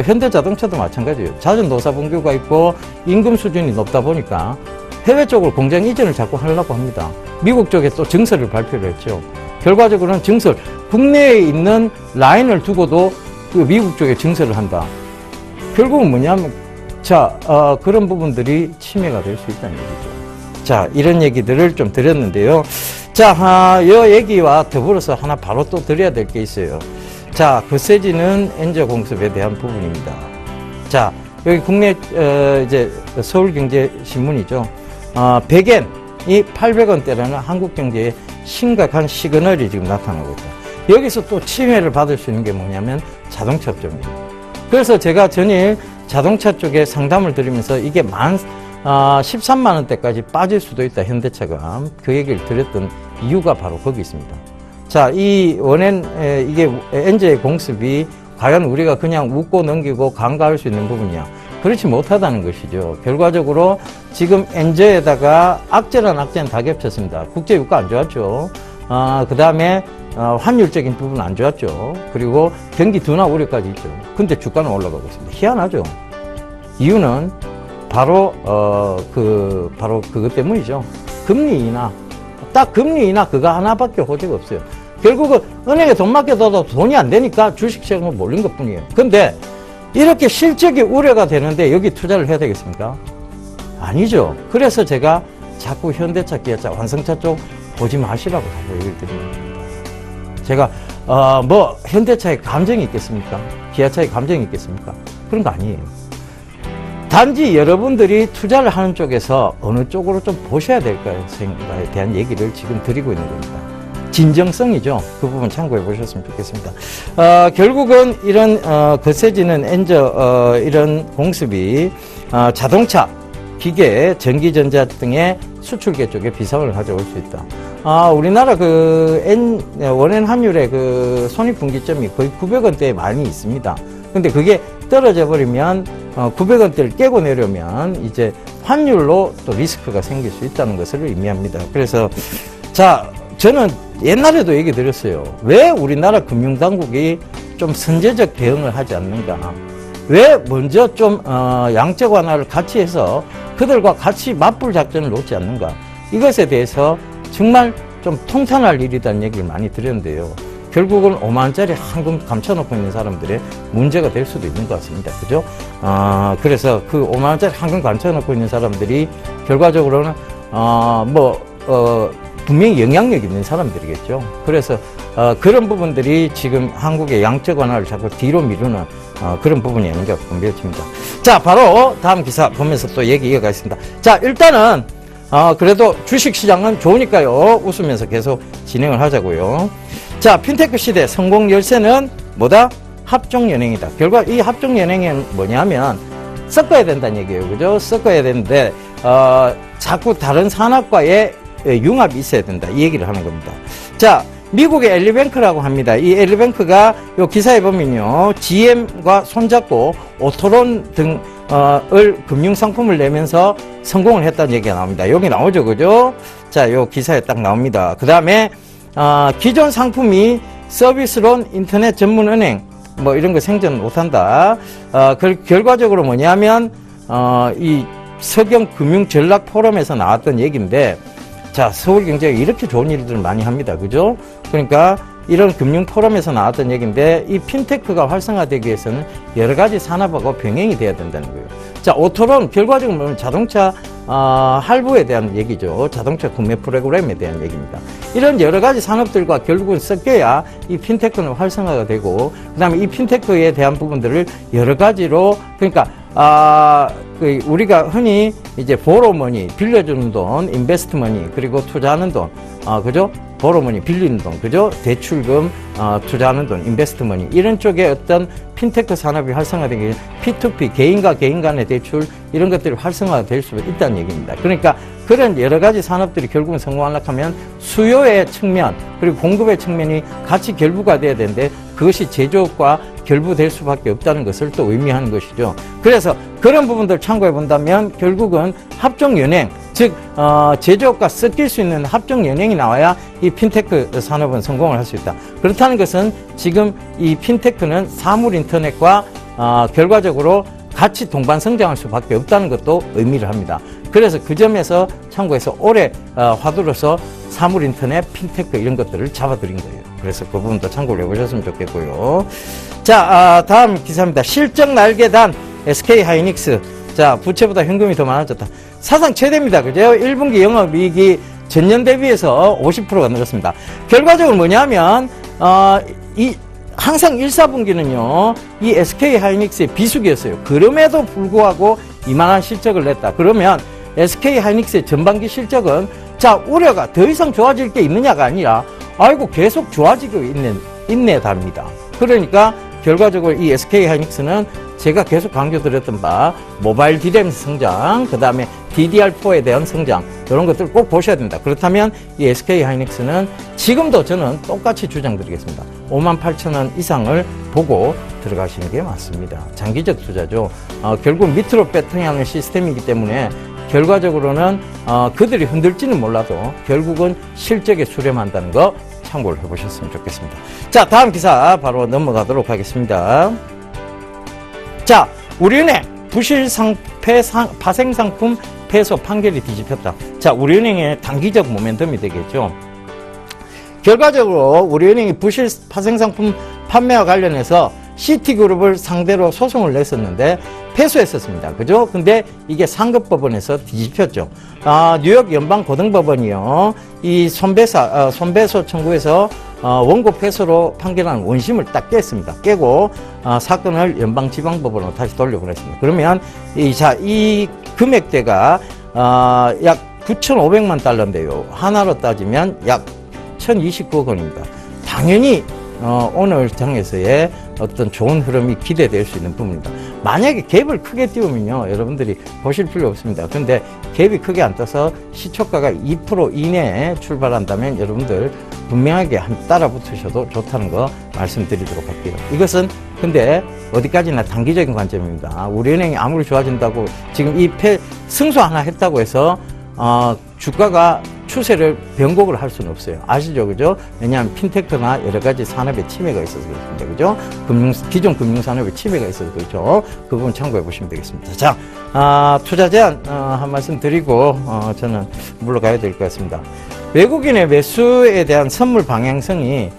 현대자동차도 마찬가지예요. 잦은 노사 분규가 있고 임금 수준이 높다 보니까 해외 쪽으로 공장 이전을 자꾸 하려고 합니다. 미국 쪽에 또 증설을 발표를 했죠. 결과적으로는 증설, 국내에 있는 라인을 두고도 그 미국 쪽에 증설을 한다. 결국은 뭐냐면, 자, 그런 부분들이 침해가 될 수 있다는 얘기죠. 자, 이런 얘기들을 좀 드렸는데요. 자, 이 얘기와 더불어서 하나 바로 또 드려야 될 게 있어요. 자, 거세지는 엔저 공습에 대한 부분입니다. 자, 여기 국내, 이제 서울경제신문이죠. 100엔이 800원대라는 한국 경제의 심각한 시그널이 지금 나타나고 있다. 여기서 또 침해를 받을 수 있는 게 뭐냐면 자동차 업종입니다. 그래서 제가 전일 자동차 쪽에 상담을 드리면서 이게 13만 원대까지 빠질 수도 있다, 현대차가. 그 얘기를 드렸던 이유가 바로 거기 있습니다. 자, 이 원엔, 이게 엔저의 공습이 과연 우리가 그냥 웃고 넘기고 간과할 수 있는 부분이냐? 그렇지 못하다는 것이죠. 결과적으로 지금 엔저에다가 악재란 악재는 다 겹쳤습니다. 국제유가 안 좋았죠. 그 다음에 환율적인 부분 안 좋았죠. 그리고 경기 둔화 우려까지 있죠. 근데 주가는 올라가고 있습니다. 희한하죠. 이유는 바로 바로 그것 때문이죠. 금리 인하. 딱 금리 인하 그거 하나밖에 호재가 없어요. 결국은 은행에 돈 맡겨둬도 돈이 안 되니까 주식 시장은 몰린 것 뿐이에요. 근데 이렇게 실적이 우려가 되는데 여기 투자를 해야 되겠습니까? 아니죠. 그래서 제가 자꾸 현대차, 기아차, 완성차 쪽 보지 마시라고 자꾸 얘기를 드립니다. 제가 현대차에 감정이 있겠습니까? 기아차에 감정이 있겠습니까? 그런 거 아니에요. 단지 여러분들이 투자를 하는 쪽에서 어느 쪽으로 좀 보셔야 될까에 대한 얘기를 지금 드리고 있는 겁니다. 진정성이죠. 그 부분 참고해 보셨으면 좋겠습니다. 결국은 이런 거세지는 엔저 이런 공습이 자동차, 기계, 전기전자 등의 수출계 쪽에 비상을 가져올 수 있다. 우리나라 원엔 환율의 손익분기점이 거의 900원대에 많이 있습니다. 근데 그게 떨어져 버리면 900원대를 깨고 내려면 이제 환율로 또 리스크가 생길 수 있다는 것을 의미합니다. 그래서 자, 저는 옛날에도 얘기 드렸어요. 왜 우리나라 금융당국이 좀 선제적 대응을 하지 않는가? 왜 먼저 좀 양적 완화를 같이 해서 그들과 같이 맞불 작전을 놓지 않는가? 이것에 대해서 정말 좀 통탄할 일이라는 얘기를 많이 드렸는데요. 결국은 5만 원짜리 한금 감춰놓고 있는 사람들의 문제가 될 수도 있는 것 같습니다. 그죠? 그래서 그 5만 원짜리 한금 감춰놓고 있는 사람들이 결과적으로는 분명히 영향력 있는 사람들이겠죠. 그래서 그런 부분들이 지금 한국의 양적 완화를 자꾸 뒤로 미루는 그런 부분이 아닌가 분명해집니다. 자, 바로 다음 기사 보면서 또 얘기 이어가겠습니다. 자, 일단은 그래도 주식시장은 좋으니까요. 웃으면서 계속 진행을 하자고요. 자, 핀테크 시대 성공 열쇠는 뭐다? 합종연행이다. 결과 이 합종연행은 뭐냐면 섞어야 된다는 얘기예요. 그죠? 섞어야 되는데 자꾸 다른 산업과의 융합이 있어야 된다. 이 얘기를 하는 겁니다. 자, 미국의 엘리뱅크라고 합니다. 이 엘리뱅크가 요 기사에 보면요. GM과 손잡고 오토론 등을 금융상품을 내면서 성공을 했다는 얘기가 나옵니다. 여기 나오죠. 그죠? 자, 요 기사에 딱 나옵니다. 그 다음에 기존 상품이 서비스론 인터넷 전문 은행 뭐 이런 거 생존 못한다. 결과적으로 뭐냐면 이 서경 금융 전략 포럼에서 나왔던 얘기인데, 자, 서울경제가 이렇게 좋은 일들을 많이 합니다. 그죠? 그러니까 이런 금융 포럼에서 나왔던 얘기인데, 이 핀테크가 활성화되기 위해서는 여러 가지 산업하고 병행이 돼야 된다는 거예요. 자, 오토론 결과적으로 보면 자동차 할부에 대한 얘기죠. 자동차 구매 프로그램에 대한 얘기입니다. 이런 여러 가지 산업들과 결국은 섞여야 이 핀테크는 활성화가 되고, 그 다음에 이 핀테크에 대한 부분들을 여러 가지로, 그러니까 우리가 흔히 이제 보로머니, 빌려주는 돈, 인베스트머니, 그리고 투자하는 돈, 그죠? 보로머니, 빌리는 돈, 그죠? 대출금, 투자하는 돈, 인베스트머니, 이런 쪽에 어떤 핀테크 산업이 활성화되기 위해 P2P, 개인과 개인 간의 대출, 이런 것들이 활성화될 수 있다는 얘기입니다. 그러니까 그런 여러 가지 산업들이 결국은 성공하려고 하면 수요의 측면 그리고 공급의 측면이 같이 결부가 돼야 되는데 그것이 제조업과 결부될 수밖에 없다는 것을 또 의미하는 것이죠. 그래서 그런 부분들 참고해 본다면 결국은 합종연행, 즉 제조업과 섞일 수 있는 합종연행이 나와야 이 핀테크 산업은 성공을 할 수 있다. 그렇다는 것은 지금 이 핀테크는 사물 인터넷과 결과적으로 같이 동반 성장할 수밖에 없다는 것도 의미를 합니다. 그래서 그 점에서 참고해서 올해 화두로서 사물 인터넷, 핀테크 이런 것들을 잡아드린 거예요. 그래서 그 부분도 참고를 해보셨으면 좋겠고요. 자, 다음 기사입니다. 실적 날개단 SK 하이닉스. 자, 부채보다 현금이 더 많아졌다. 사상 최대입니다. 그죠? 1분기 영업이익이 전년 대비해서 50%가 늘었습니다. 결과적으로 뭐냐면, 항상 1, 4분기는요, 이 SK 하이닉스의 비수기였어요. 그럼에도 불구하고 이만한 실적을 냈다. 그러면 SK 하이닉스의 전반기 실적은 자, 우려가 더 이상 좋아질 게 있느냐가 아니라 아이고 계속 좋아지고 있네 답니다. 그러니까 결과적으로 이 SK 하이닉스는 제가 계속 강조드렸던 바 모바일 디램 성장, 그 다음에 DDR4에 대한 성장 이런 것들을 꼭 보셔야 됩니다. 그렇다면 이 SK 하이닉스는 지금도 저는 똑같이 주장드리겠습니다. 58,000원 이상을 보고 들어가시는 게 맞습니다. 장기적 투자죠. 결국 밑으로 배팅하는 시스템이기 때문에 결과적으로는 그들이 흔들지는 몰라도 결국은 실적에 수렴한다는 거 참고를 해보셨으면 좋겠습니다. 자, 다음 기사 바로 넘어가도록 하겠습니다. 자, 우리은행 부실 파생상품 패소 판결이 뒤집혔다. 자, 우리은행의 단기적 모멘텀이 되겠죠. 결과적으로 우리은행이 부실 파생상품 판매와 관련해서 시티그룹을 상대로 소송을 냈었는데 패소했었습니다. 그죠? 근데 이게 상급법원에서 뒤집혔죠. 뉴욕 연방고등법원이요. 이 손배소 청구에서 원고 패소로 판결한 원심을 딱 깼습니다. 깨고 사건을 연방지방법원으로 다시 돌려보냈습니다. 그러면 이 금액대가 약 9,500만 달러인데요. 하나로 따지면 약 1,029억 원입니다. 당연히 오늘 장에서의 어떤 좋은 흐름이 기대될 수 있는 부분입니다. 만약에 갭을 크게 띄우면요, 여러분들이 보실 필요 없습니다. 근데 갭이 크게 안 떠서 시초가가 2% 이내에 출발한다면 여러분들 분명하게 따라 붙으셔도 좋다는 거 말씀드리도록 할게요. 이것은 근데 어디까지나 단기적인 관점입니다. 우리은행이 아무리 좋아진다고 지금 이 승소 하나 했다고 해서 주가가 추세를 변곡을 할 수는 없어요. 아시죠? 그죠? 왜냐하면 핀테크나 여러 가지 산업에 침해가 있어서 그렇습니다. 그죠? 기존 금융산업에 침해가 있어서 그렇죠. 그 부분 참고해 보시면 되겠습니다. 자, 투자 제한 한 말씀 드리고 저는 물러가야 될 것 같습니다. 외국인의 매수에 대한 선물 방향성이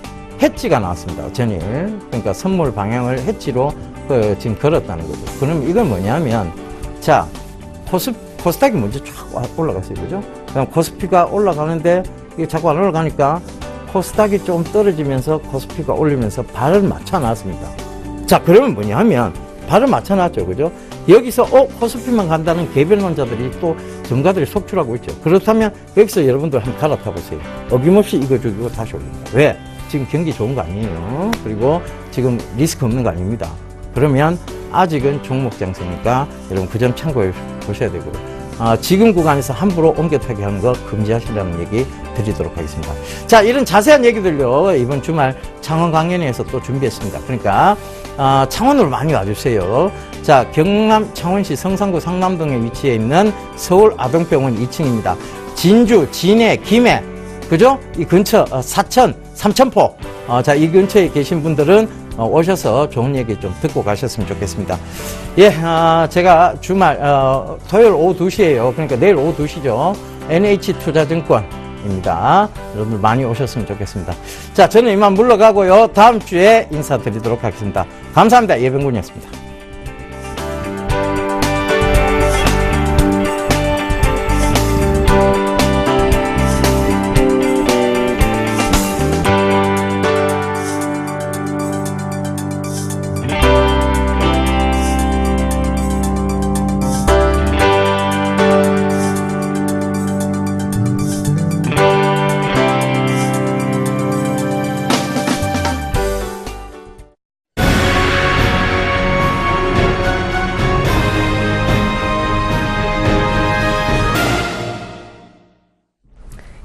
해지가 나왔습니다. 전일. 그러니까 선물 방향을 해지로 지금 걸었다는 거죠. 그럼 이건 뭐냐면, 자, 코스닥이 먼저 쫙 올라갔어요. 그죠? 그다음 코스피가 올라가는데 이게 자꾸 안 올라가니까 코스닥이 좀 떨어지면서 코스피가 올리면서 발을 맞춰 놨습니다. 자, 그러면 뭐냐 하면 발을 맞춰 놨죠. 그죠? 여기서 코스피만 간다는 개별론자들이 또 전문가들이 속출하고 있죠. 그렇다면 여기서 여러분들 한번 갈아타 보세요. 어김없이 이거 죽이고 다시 올립니다. 왜? 지금 경기 좋은 거 아니에요. 그리고 지금 리스크 없는 거 아닙니다. 그러면 아직은 종목 장세니까 여러분 그 점 참고해 보셔야 되고요. 지금 구간에서 함부로 옮겨타기 하는 거 금지하시라는 얘기 드리도록 하겠습니다. 자, 이런 자세한 얘기들요, 이번 주말 창원 강연회에서 또 준비했습니다. 그러니까, 창원으로 많이 와주세요. 자, 경남 창원시 성산구 상남동에 위치해 있는 서울 아동병원 2층입니다. 진주, 진해, 김해, 그죠? 이 근처, 사천, 삼천포. 자, 이 근처에 계신 분들은 오셔서 좋은 얘기 좀 듣고 가셨으면 좋겠습니다. 예, 제가 주말, 토요일 오후 2시에요. 그러니까 내일 오후 2시죠. NH투자증권입니다. 여러분들 많이 오셨으면 좋겠습니다. 자, 저는 이만 물러가고요. 다음 주에 인사드리도록 하겠습니다. 감사합니다. 예병군이었습니다.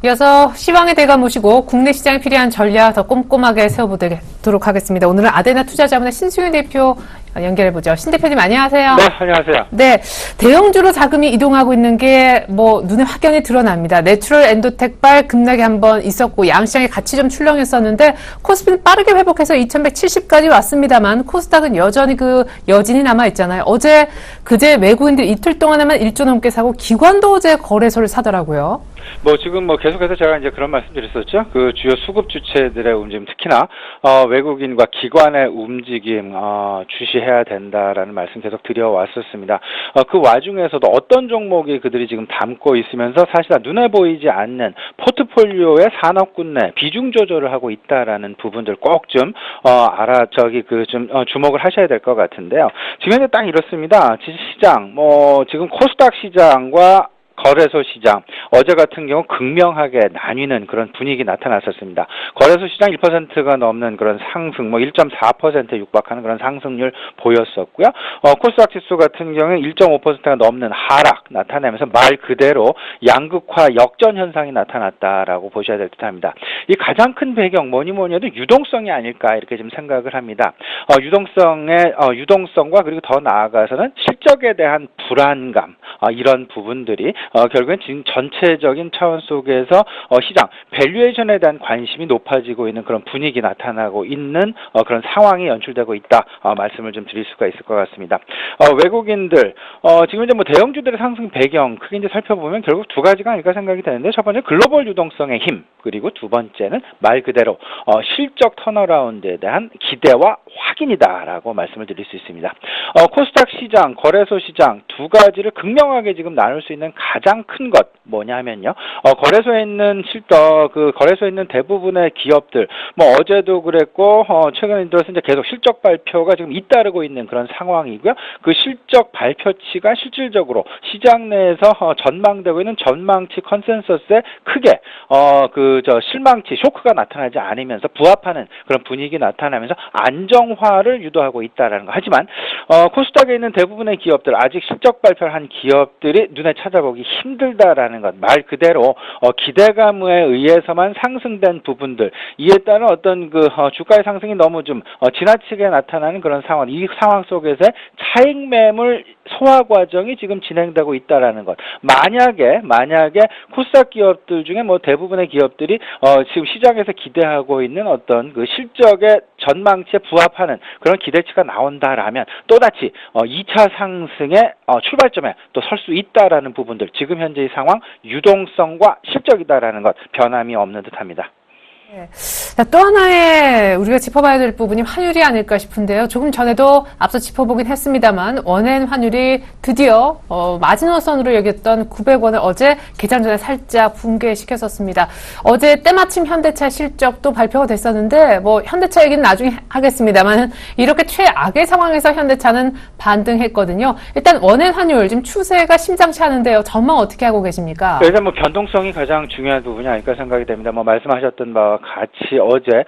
이어서 시황의 대가 모시고 국내 시장에 필요한 전략 더 꼼꼼하게 세워보도록 하겠습니다. 오늘은 아데나 투자자문의 신승윤 대표 연결해보죠. 신 대표님 안녕하세요. 네, 안녕하세요. 네, 대형주로 자금이 이동하고 있는 게 눈에 확연히 드러납니다. 내추럴 엔도텍발 급락이 한번 있었고 양시장에 같이 좀 출렁했었는데 코스피는 빠르게 회복해서 2170까지 왔습니다만 코스닥은 여전히 그 여진이 남아있잖아요. 그제 외국인들 이틀 동안에만 1조 넘게 사고 기관도 어제 거래소를 사더라고요. 지금 계속해서 제가 이제 그런 말씀 드렸었죠. 그 주요 수급 주체들의 움직임, 특히나, 외국인과 기관의 움직임, 주시해야 된다라는 말씀 계속 드려왔었습니다. 그 와중에서도 어떤 종목이 그들이 지금 담고 있으면서 사실은 눈에 보이지 않는 포트폴리오의 산업군 내 비중 조절을 하고 있다라는 부분들 꼭 좀, 주목을 하셔야 될 것 같은데요. 지금 현재 딱 이렇습니다. 시장, 지금 코스닥 시장과 거래소 시장, 어제 같은 경우 극명하게 나뉘는 그런 분위기 나타났었습니다. 거래소 시장 1%가 넘는 그런 상승, 1.4%에 육박하는 그런 상승률 보였었고요. 코스닥 지수 같은 경우에 1.5%가 넘는 하락 나타내면서 말 그대로 양극화 역전 현상이 나타났다라고 보셔야 될 듯합니다. 이 가장 큰 배경 뭐니 해도 유동성이 아닐까 이렇게 좀 생각을 합니다. 유동성과 그리고 더 나아가서는 실적에 대한 불안감, 이런 부분들이 결국엔 지금 전체적인 차원 속에서 시장 밸류에이션에 대한 관심이 높아지고 있는 그런 분위기 나타나고 있는 그런 상황이 연출되고 있다 말씀을 좀 드릴 수가 있을 것 같습니다. 외국인들 지금 이제 대형주들의 상승 배경 크게 이제 살펴보면 결국 두 가지가 아닐까 생각이 되는데, 첫 번째 글로벌 유동성의 힘, 그리고 두 번째는 말 그대로 실적 턴어라운드에 대한 기대와 확인이다라고 말씀을 드릴 수 있습니다. 코스닥 시장, 거래소 시장 두 가지를 극명하게 지금 나눌 수 있는 가장 큰 것 뭐냐면요. 거래소에 있는 거래소에 있는 대부분의 기업들, 어제도 그랬고, 최근 들어서 이제 계속 실적 발표가 지금 잇따르고 있는 그런 상황이고요. 그 실적 발표치가 실질적으로 시장 내에서 전망되고 있는 전망치 컨센서스에 크게, 실망치, 쇼크가 나타나지 않으면서 부합하는 그런 분위기 나타나면서 안정화를 유도하고 있다라는 거. 하지만, 코스닥에 있는 대부분의 기업들, 아직 실적 발표를 한 기업들이 눈에 찾아보기 힘들다라는 것, 말 그대로 기대감에 의해서만 상승된 부분들, 이에 따른 어떤 주가의 상승이 너무 좀 지나치게 나타나는 그런 상황, 이 상황 속에서의 차익 매물 소화 과정이 지금 진행되고 있다라는 것. 만약에 코스닥 기업들 중에 대부분의 기업들이 지금 시장에서 기대하고 있는 어떤 그 실적의 전망치에 부합하는 그런 기대치가 나온다라면 또다시 2차 상승의 출발점에 또 설 수 있다라는 부분들, 지금 현재의 상황 유동성과 실적이다라는 것 변함이 없는 듯합니다. 네. 또 하나의 우리가 짚어봐야 될 부분이 환율이 아닐까 싶은데요. 조금 전에도 앞서 짚어보긴 했습니다만 원엔 환율이 드디어 마지노선으로 여겼던 900원을 어제 개장 전에 살짝 붕괴시켰었습니다. 어제 때마침 현대차 실적도 발표가 됐었는데 현대차 얘기는 나중에 하겠습니다만 이렇게 최악의 상황에서 현대차는 반등했거든요. 일단 원엔 환율 지금 추세가 심상치 않은데요. 전망 어떻게 하고 계십니까? 일단 변동성이 가장 중요한 부분이 아닐까 생각이 됩니다. 말씀하셨던 바와 같이 어제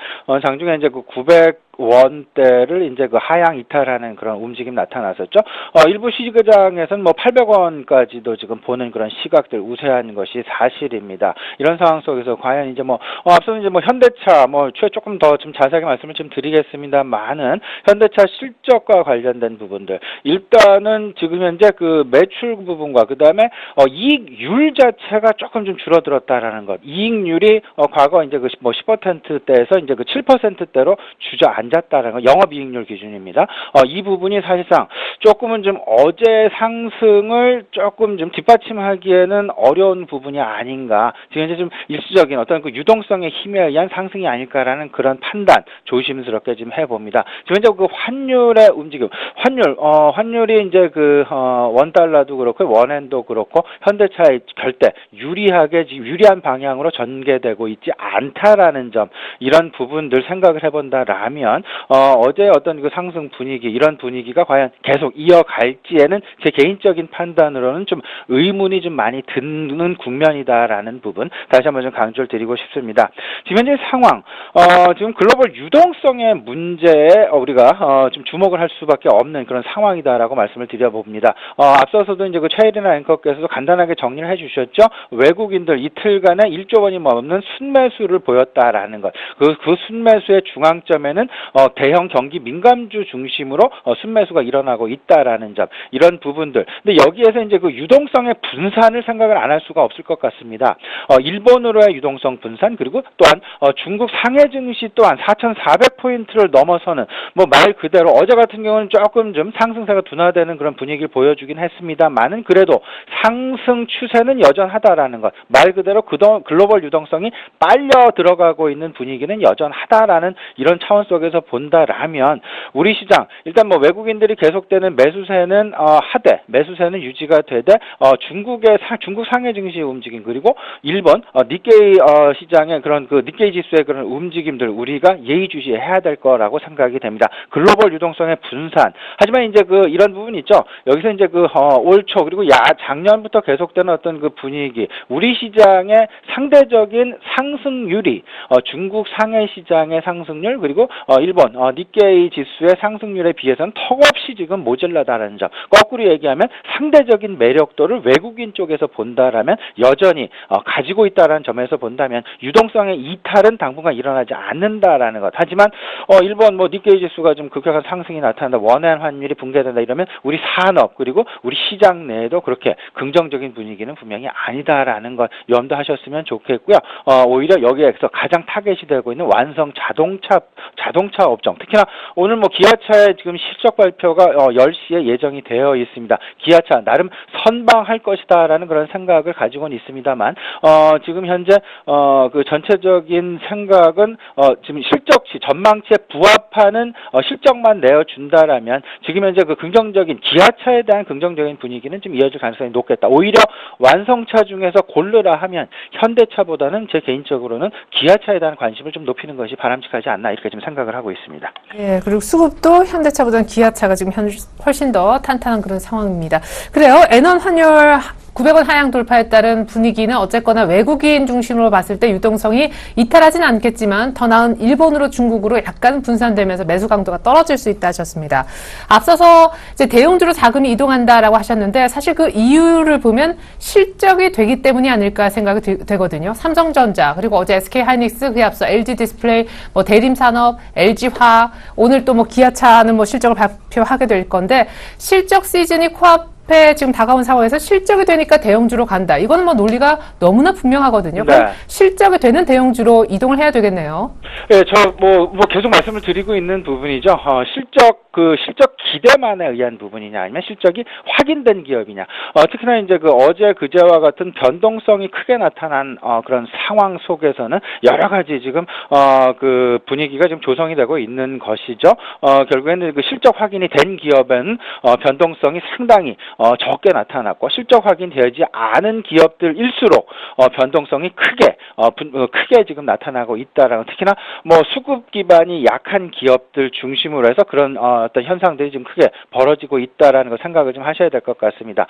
장중에 이제 900원대를 이제 하향 이탈하는 그런 움직임 나타났었죠. 일부 시장에서는 800원까지도 지금 보는 그런 시각들 우세한 것이 사실입니다. 이런 상황 속에서 과연 이제 앞서 이제 현대차 조금 더 좀 자세하게 말씀을 좀 드리겠습니다만은 현대차 실적과 관련된 부분들, 일단은 지금 현재 그 매출 부분과 그 다음에 이익률 자체가 조금 좀 줄어들었다라는 것. 이익률이 과거 이제 10%대에서 이제 7%대로 주저앉았다는 거, 영업이익률 기준입니다. 이 부분이 사실상 조금은 좀 어제 상승을 조금 좀 뒷받침하기에는 어려운 부분이 아닌가. 지금 이제 좀 일시적인 어떤 그 유동성의 힘에 의한 상승이 아닐까라는 그런 판단 조심스럽게 좀 해봅니다. 지금 이제 환율의 움직임, 환율이 이제 원달러도 그렇고 원엔도 그렇고 현대차의 절대 유리한 방향으로 전개되고 있지 않다라는 점, 이런 부분들 생각을 해본다라면 본다면 어제 어떤 그 상승 분위기 이런 분위기가 과연 계속 이어갈지에는 제 개인적인 판단으로는 좀 의문이 좀 많이 드는 국면이다라는 부분 다시 한번 좀 강조를 드리고 싶습니다. 지금 현재 상황 지금 글로벌 유동성의 문제에 우리가 좀 주목을 할 수밖에 없는 그런 상황이다라고 말씀을 드려봅니다. 앞서서도 이제 그 최일이나 앵커께서도 간단하게 정리를 해주셨죠. 외국인들 이틀간에 1조 원이 넘는 순매수를 보였다라는 것. 그 순매수의 중앙점에는 대형 경기 민감주 중심으로 순매수가 일어나고 있다라는 점. 이런 부분들. 근데 여기에서 이제 그 유동성의 분산을 생각을 안 할 수가 없을 것 같습니다. 일본으로의 유동성 분산 그리고 또한 중국 상해 증시 또한 4,400포인트를 넘어서는 뭐 말 그대로 어제 같은 경우는 조금 좀 상승세가 둔화되는 그런 분위기를 보여주긴 했습니다만은 그래도 상승 추세는 여전하다라는 것. 말 그대로 글로벌 유동성이 빨려 들어가고 있는 분위기는 여전하다라는 이런 차원 속에서 본다라면 우리 시장 일단 뭐 외국인들이 계속되는 매수세는 하되 매수세는 유지가 되되 중국 상해 증시 움직임 그리고 일본 니케이 시장의 그런 그 니케이 지수의 그런 움직임들 우리가 예의주시해야 될 거라고 생각이 됩니다. 글로벌 유동성의 분산. 하지만 이제 그 이런 부분이 있죠. 여기서 이제 그 올 초 그리고 작년부터 계속되는 어떤 그 분위기, 우리 시장의 상대적인 상승률이 중국 상해 시장의 상승률 그리고 일본 니케이 지수의 상승률에 비해서는 턱없이 지금 모자라다는 점. 거꾸로 얘기하면 상대적인 매력도를 외국인 쪽에서 본다라면 여전히 가지고 있다라는 점에서 본다면 유동성의 이탈은 당분간 일어나지 않는다라는 것. 하지만 일본 뭐 니케이 지수가 좀 급격한 상승이 나타난다, 원화연 환율이 붕괴된다 이러면 우리 산업 그리고 우리 시장 내에도 그렇게 긍정적인 분위기는 분명히 아니다라는 걸 염두하셨으면 좋겠고요. 오히려 여기에서 가장 타겟이 되고 있는 완성 자동차 업종, 특히나 오늘 뭐 기아차의 지금 실적 발표가 10시에 예정이 되어 있습니다. 기아차 나름 선방할 것이다라는 그런 생각을 가지고는 있습니다만 지금 현재 그 전체적인 생각은 지금 실적치 전망치에 부합하는 실적만 내어준다라면 지금 현재 그 긍정적인 기아차에 대한 긍정적인 분위기는 좀 이어질 가능성이 높겠다. 오히려 완성차 중에서 고르라 하면 현대차보다는 제 개인적으로는 기아차에 대한 관심을 좀 높이는 것이 바람직하지 않나 이렇게 좀 생각을 하고 있습니다. 예, 그리고 수급도 현대차보다는 기아차가 지금 훨씬 더 탄탄한 그런 상황입니다. 그래요. 엔원 환율 900원 하향 돌파에 따른 분위기는 어쨌거나 외국인 중심으로 봤을 때 유동성이 이탈하진 않겠지만 더 나은 일본으로 중국으로 약간 분산되면서 매수 강도가 떨어질 수 있다 하셨습니다. 앞서서 이제 대형주로 자금이 이동한다라고 하셨는데 사실 그 이유를 보면 실적이 되기 때문이 아닐까 생각이 되거든요. 삼성전자 그리고 어제 SK하이닉스 그에 앞서 LG디스플레이 뭐 대림산업, LG화학 오늘 또 뭐 기아차는 뭐 실적을 발표하게 될 건데 실적 시즌이 코앞에 지금 다가온 상황에서 실적이 되니까 대형주로 간다. 이거는 뭐 논리가 너무나 분명하거든요. 네. 그럼 실적이 되는 대형주로 이동을 해야 되겠네요. 네, 저 뭐 계속 말씀을 드리고 있는 부분이죠. 실적 기대만에 의한 부분이냐 아니면 실적이 확인된 기업이냐. 특히나 이제 그 어제 그제와 같은 변동성이 크게 나타난 그런 상황 속에서는 여러 가지 지금 그 분위기가 지금 조성이 되고 있는 것이죠. 결국에는 그 실적 확인이 된 기업은 변동성이 상당히 적게 나타났고 실적 확인되지 않은 기업들일수록 변동성이 크게 지금 나타나고 있다라는, 특히나 뭐 수급 기반이 약한 기업들 중심으로 해서 그런 어떤 현상들이 지금 크게 벌어지고 있다라는 거 생각을 좀 하셔야 될 것 같습니다.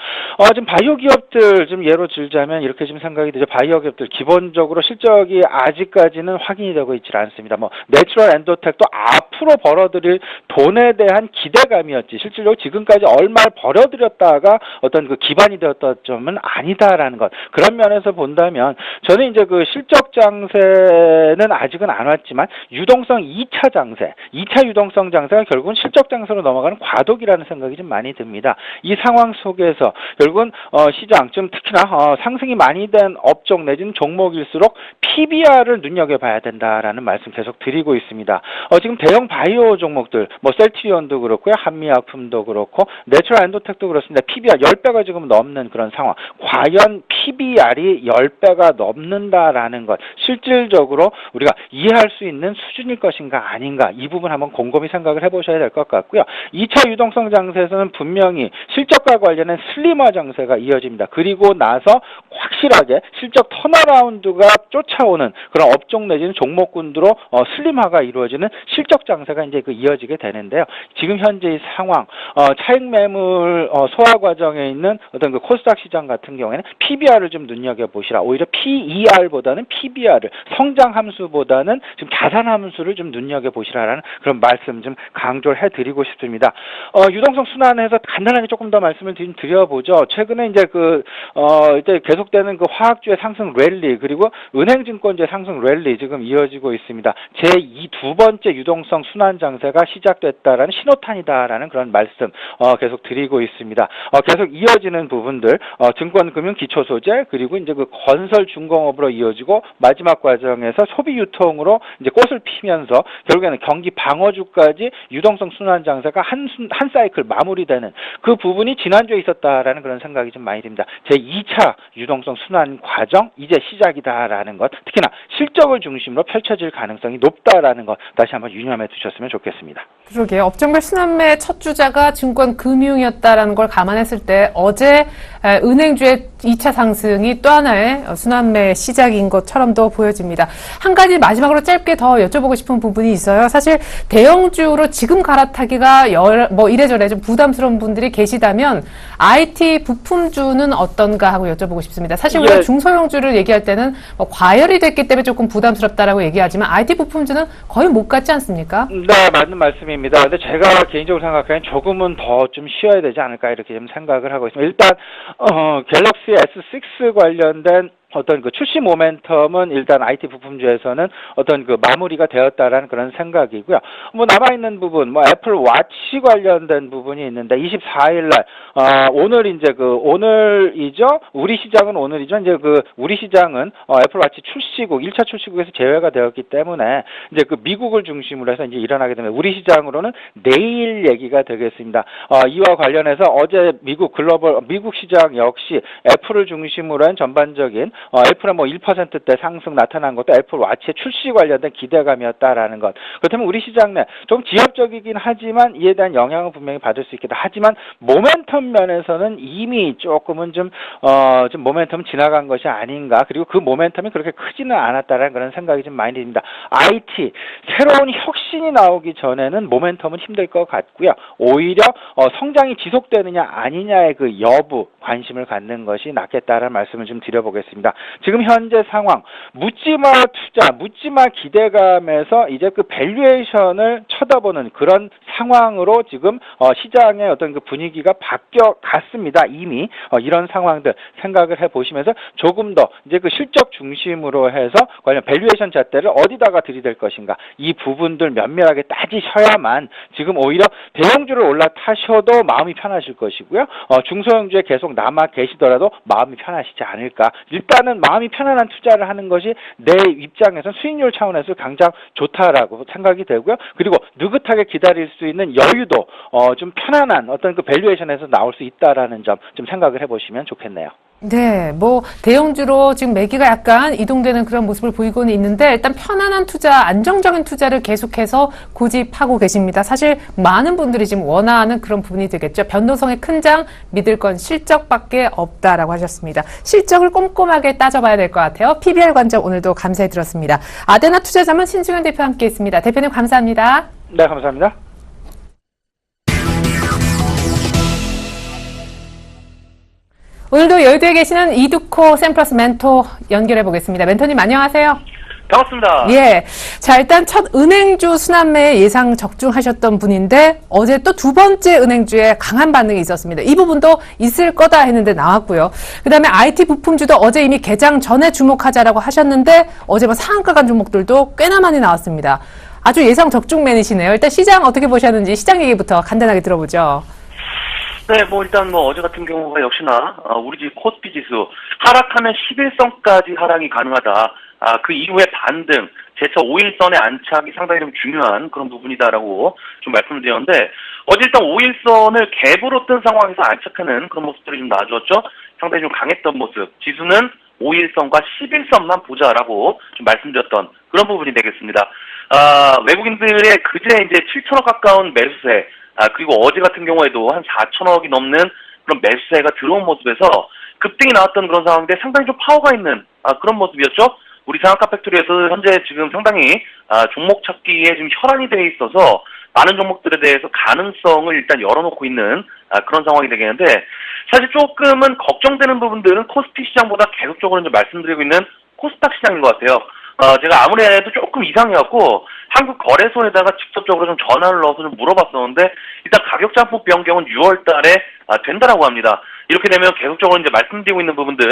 지금 바이오 기업들 좀 예로 들자면 이렇게 좀 생각이 되죠. 바이오 기업들 기본적으로 실적이 아직까지는 확인이 되고 있지 않습니다. 뭐 내추럴 엔도텍도 앞으로 벌어들일 돈에 대한 기대감이었지 실질적으로 지금까지 얼마를 벌어들였다가 어떤 그 기반이 되었던 점은 아니다라는 것. 그런 면에서 본다면 저는 이제 그 실적 장세는 아직은 안 왔지만 유동성 2차 장세, 2차 유동성 장세가 결국은 실적 장세로 넘어가는 과도기라는 생각이 좀 많이 듭니다. 이 상황 속에서 결국은 시장 좀 특히나 상승이 많이 된 업종 내지는 종목일수록 PBR을 눈여겨봐야 된다라는 말씀 계속 드리고 있습니다. 지금 대형 바이오 종목들 뭐 셀트리온도 그렇고요, 한미약품도 그렇고 내추럴 엔도텍도 그렇습니다. PBR 10배가 지금 넘는 그런 상황. 과연 PBR이 10배가 넘는다라는 것 실질적으로 우리가 이해할 수 있는 수준일 것인가 아닌가, 이 부분 한번 곰곰이 생각을 해보셔야 될 것 같고요. 2차 유동성 장세에서는 분명히 실적과 관련된 슬림화 장세가 이어집니다. 그리고 나서 확실하게 실적 턴어라운드가 쫓아오는 그런 업종 내지는 종목군으로 슬림화가 이루어지는 실적 장세가 이제 이어지게 되는데요. 지금 현재 이 상황, 차익 매물 소화 과정에 있는 어떤 그 코스닥 시장 같은 경우에는 PBR을 좀 눈여겨 보시라. 오히려 PER보다는 PBR을 성장 함수보다는 좀 자산 함수를 좀 눈여겨 보시라라는 그런 말씀 좀 강조를 해드리고 싶습니다. 유동성 순환에서 간단하게 조금 더 말씀을 드려보죠. 최근에 이제 이제 계속되는 그 화학주의 상승 랠리 그리고 은행증권주의 상승 랠리 지금 이어지고 있습니다. 두 번째 유동성 순환 장세가 시작됐다라는 신호탄이다라는 그런 말씀 계속 드리고 있습니다. 계속 이어지는 부분들 증권금융 기초소재 그리고 이제 그 건설 중공업으로 이어지고 마지막 과정에서 소비 유통으로 이제 꽃을 피면서 결국에는 경기 방어주까지 유동성 순환 장세가 한 사이클 마무리되는 그 부분이 지난주에 있었다라는 그런 생각이 좀 많이 듭니다. 제2차 유동성 순환 과정 이제 시작이다라는 것, 특히나 실적을 중심으로 펼쳐질 가능성이 높다라는 것 다시 한번 유념해 두셨으면 좋겠습니다. 그러게요. 업종별 순환매의 첫 주자가 증권금융이었다라는 걸 감안했을 때 어제 은행주의 2차 상승이 또 하나의 순환매의 시작인 것처럼도 보여집니다. 한 가지 마지막으로 짧게 더 여쭤보고 싶은 부분이 있어요. 사실 대형주로 지금 갈아타기가 이래저래 좀 부담스러운 분들이 계시다면 IT 부품주는 어떤가 하고 여쭤보고 싶습니다. 사실 우리가 중소형주를 얘기할 때는 과열이 됐기 때문에 조금 부담스럽다라고 얘기하지만 IT 부품주는 거의 못 갔지 않습니까? 네, 맞는 말씀입니다. 근데 제가 개인적으로 생각하기엔 조금은 더 좀 쉬어야 되지 않을까 이렇게 좀 생각을 하고 있습니다. 일단 갤럭시 S6 관련된 어떤 그 출시 모멘텀은 일단 IT 부품주에서는 어떤 그 마무리가 되었다라는 그런 생각이고요. 남아있는 부분, 애플 와치 관련된 부분이 있는데 24일날, 오늘 이제 오늘이죠? 우리 시장은 오늘이죠? 이제 우리 시장은 애플 와치 출시국, 1차 출시국에서 제외가 되었기 때문에 이제 미국을 중심으로 해서 이제 일어나게 되면 우리 시장으로는 내일 얘기가 되겠습니다. 이와 관련해서 어제 미국 시장 역시 애플을 중심으로 한 전반적인 애플은 1%대 상승 나타난 것도 애플 와치의 출시 관련된 기대감이었다라는 것. 그렇다면 우리 시장 내 좀 지엽적이긴 하지만 이에 대한 영향을 분명히 받을 수 있겠다. 하지만 모멘텀 면에서는 이미 조금은 좀 모멘텀 지나간 것이 아닌가. 그리고 그 모멘텀이 그렇게 크지는 않았다라는 그런 생각이 좀 많이 듭니다. IT 새로운 혁신이 나오기 전에는 모멘텀은 힘들 것 같고요. 오히려 성장이 지속되느냐 아니냐의 그 여부 관심을 갖는 것이 낫겠다라는 말씀을 좀 드려보겠습니다. 지금 현재 상황, 묻지마 투자, 묻지마 기대감에서 이제 밸류에이션을 쳐다보는 그런 상황으로 지금 시장의 어떤 그 분위기가 바뀌어 갔습니다. 이미 이런 상황들 생각을 해보시면서 조금 더 이제 실적 중심으로 해서 관련 밸류에이션 잣대를 어디다가 들이댈 것인가 이 부분들 면밀하게 따지셔야만 지금 오히려 대형주를 올라타셔도 마음이 편하실 것이고요. 중소형주에 계속 남아 계시더라도 마음이 편하시지 않을까. 일단은 마음이 편안한 투자를 하는 것이 내 입장에서는 수익률 차원에서 가장 좋다라고 생각이 되고요. 그리고 느긋하게 기다릴 수 있는 여유도 좀 편안한 어떤 밸류에이션에서 나올 수 있다라는 점 좀 생각을 해보시면 좋겠네요. 네, 대형주로 지금 매기가 약간 이동되는 그런 모습을 보이고는 있는데 일단 편안한 투자, 안정적인 투자를 계속해서 고집하고 계십니다. 사실 많은 분들이 지금 원하는 그런 부분이 되겠죠. 변동성의 큰 장 믿을 건 실적밖에 없다라고 하셨습니다. 실적을 꼼꼼하게 따져봐야 될 것 같아요. PBR 관점 오늘도 감사해 드렸습니다. 아데나 투자자문 신중현 대표와 함께했습니다. 대표님 감사합니다. 네, 감사합니다. 오늘도 여의도에 계시는 이두코 샘플러스 멘토 연결해 보겠습니다. 멘토님 안녕하세요. 반갑습니다. 예. 자, 일단 첫 은행주 순환매에 예상 적중하셨던 분인데 어제 또 두 번째 은행주에 강한 반응이 있었습니다. 이 부분도 있을 거다 했는데 나왔고요. 그다음에 IT 부품주도 어제 이미 개장 전에 주목하자라고 하셨는데 어제 상한가 간 종목들도 꽤나 많이 나왔습니다. 아주 예상 적중맨이시네요. 일단 시장 어떻게 보셨는지 시장 얘기부터 간단하게 들어보죠. 네, 일단 어제 같은 경우가 역시나 우리 집 코스피 지수 하락하면 11선까지 하락이 가능하다. 그 이후에 반등, 재차 5일선의 안착이 상당히 좀 중요한 그런 부분이다라고 좀 말씀을 드렸는데 어제 일단 5일선을 갭으로 뜬 상황에서 안착하는 그런 모습들이 좀 나와주었죠. 상당히 좀 강했던 모습. 지수는 5일선과 11선만 보자라고 좀 말씀드렸던 그런 부분이 되겠습니다. 외국인들의 그제 이제 7천억 가까운 매수세, 그리고 어제 같은 경우에도 한 4천억이 넘는 그런 매수세가 들어온 모습에서 급등이 나왔던 그런 상황인데 상당히 좀 파워가 있는 그런 모습이었죠. 우리 상한가 팩토리에서 현재 지금 상당히 종목 찾기에 지금 혈안이 되어 있어서 많은 종목들에 대해서 가능성을 일단 열어놓고 있는 그런 상황이 되겠는데, 사실 조금은 걱정되는 부분들은 코스피 시장보다 계속적으로 이제 말씀드리고 있는 코스닥 시장인 것 같아요. 제가 아무래도 조금 이상해갖고 한국거래소에다가 직접적으로 좀 전화를 넣어서 좀 물어봤었는데, 일단 가격 잠폭 변경은 6월 달에 된다라고 합니다. 이렇게 되면 계속적으로 이제 말씀드리고 있는 부분들,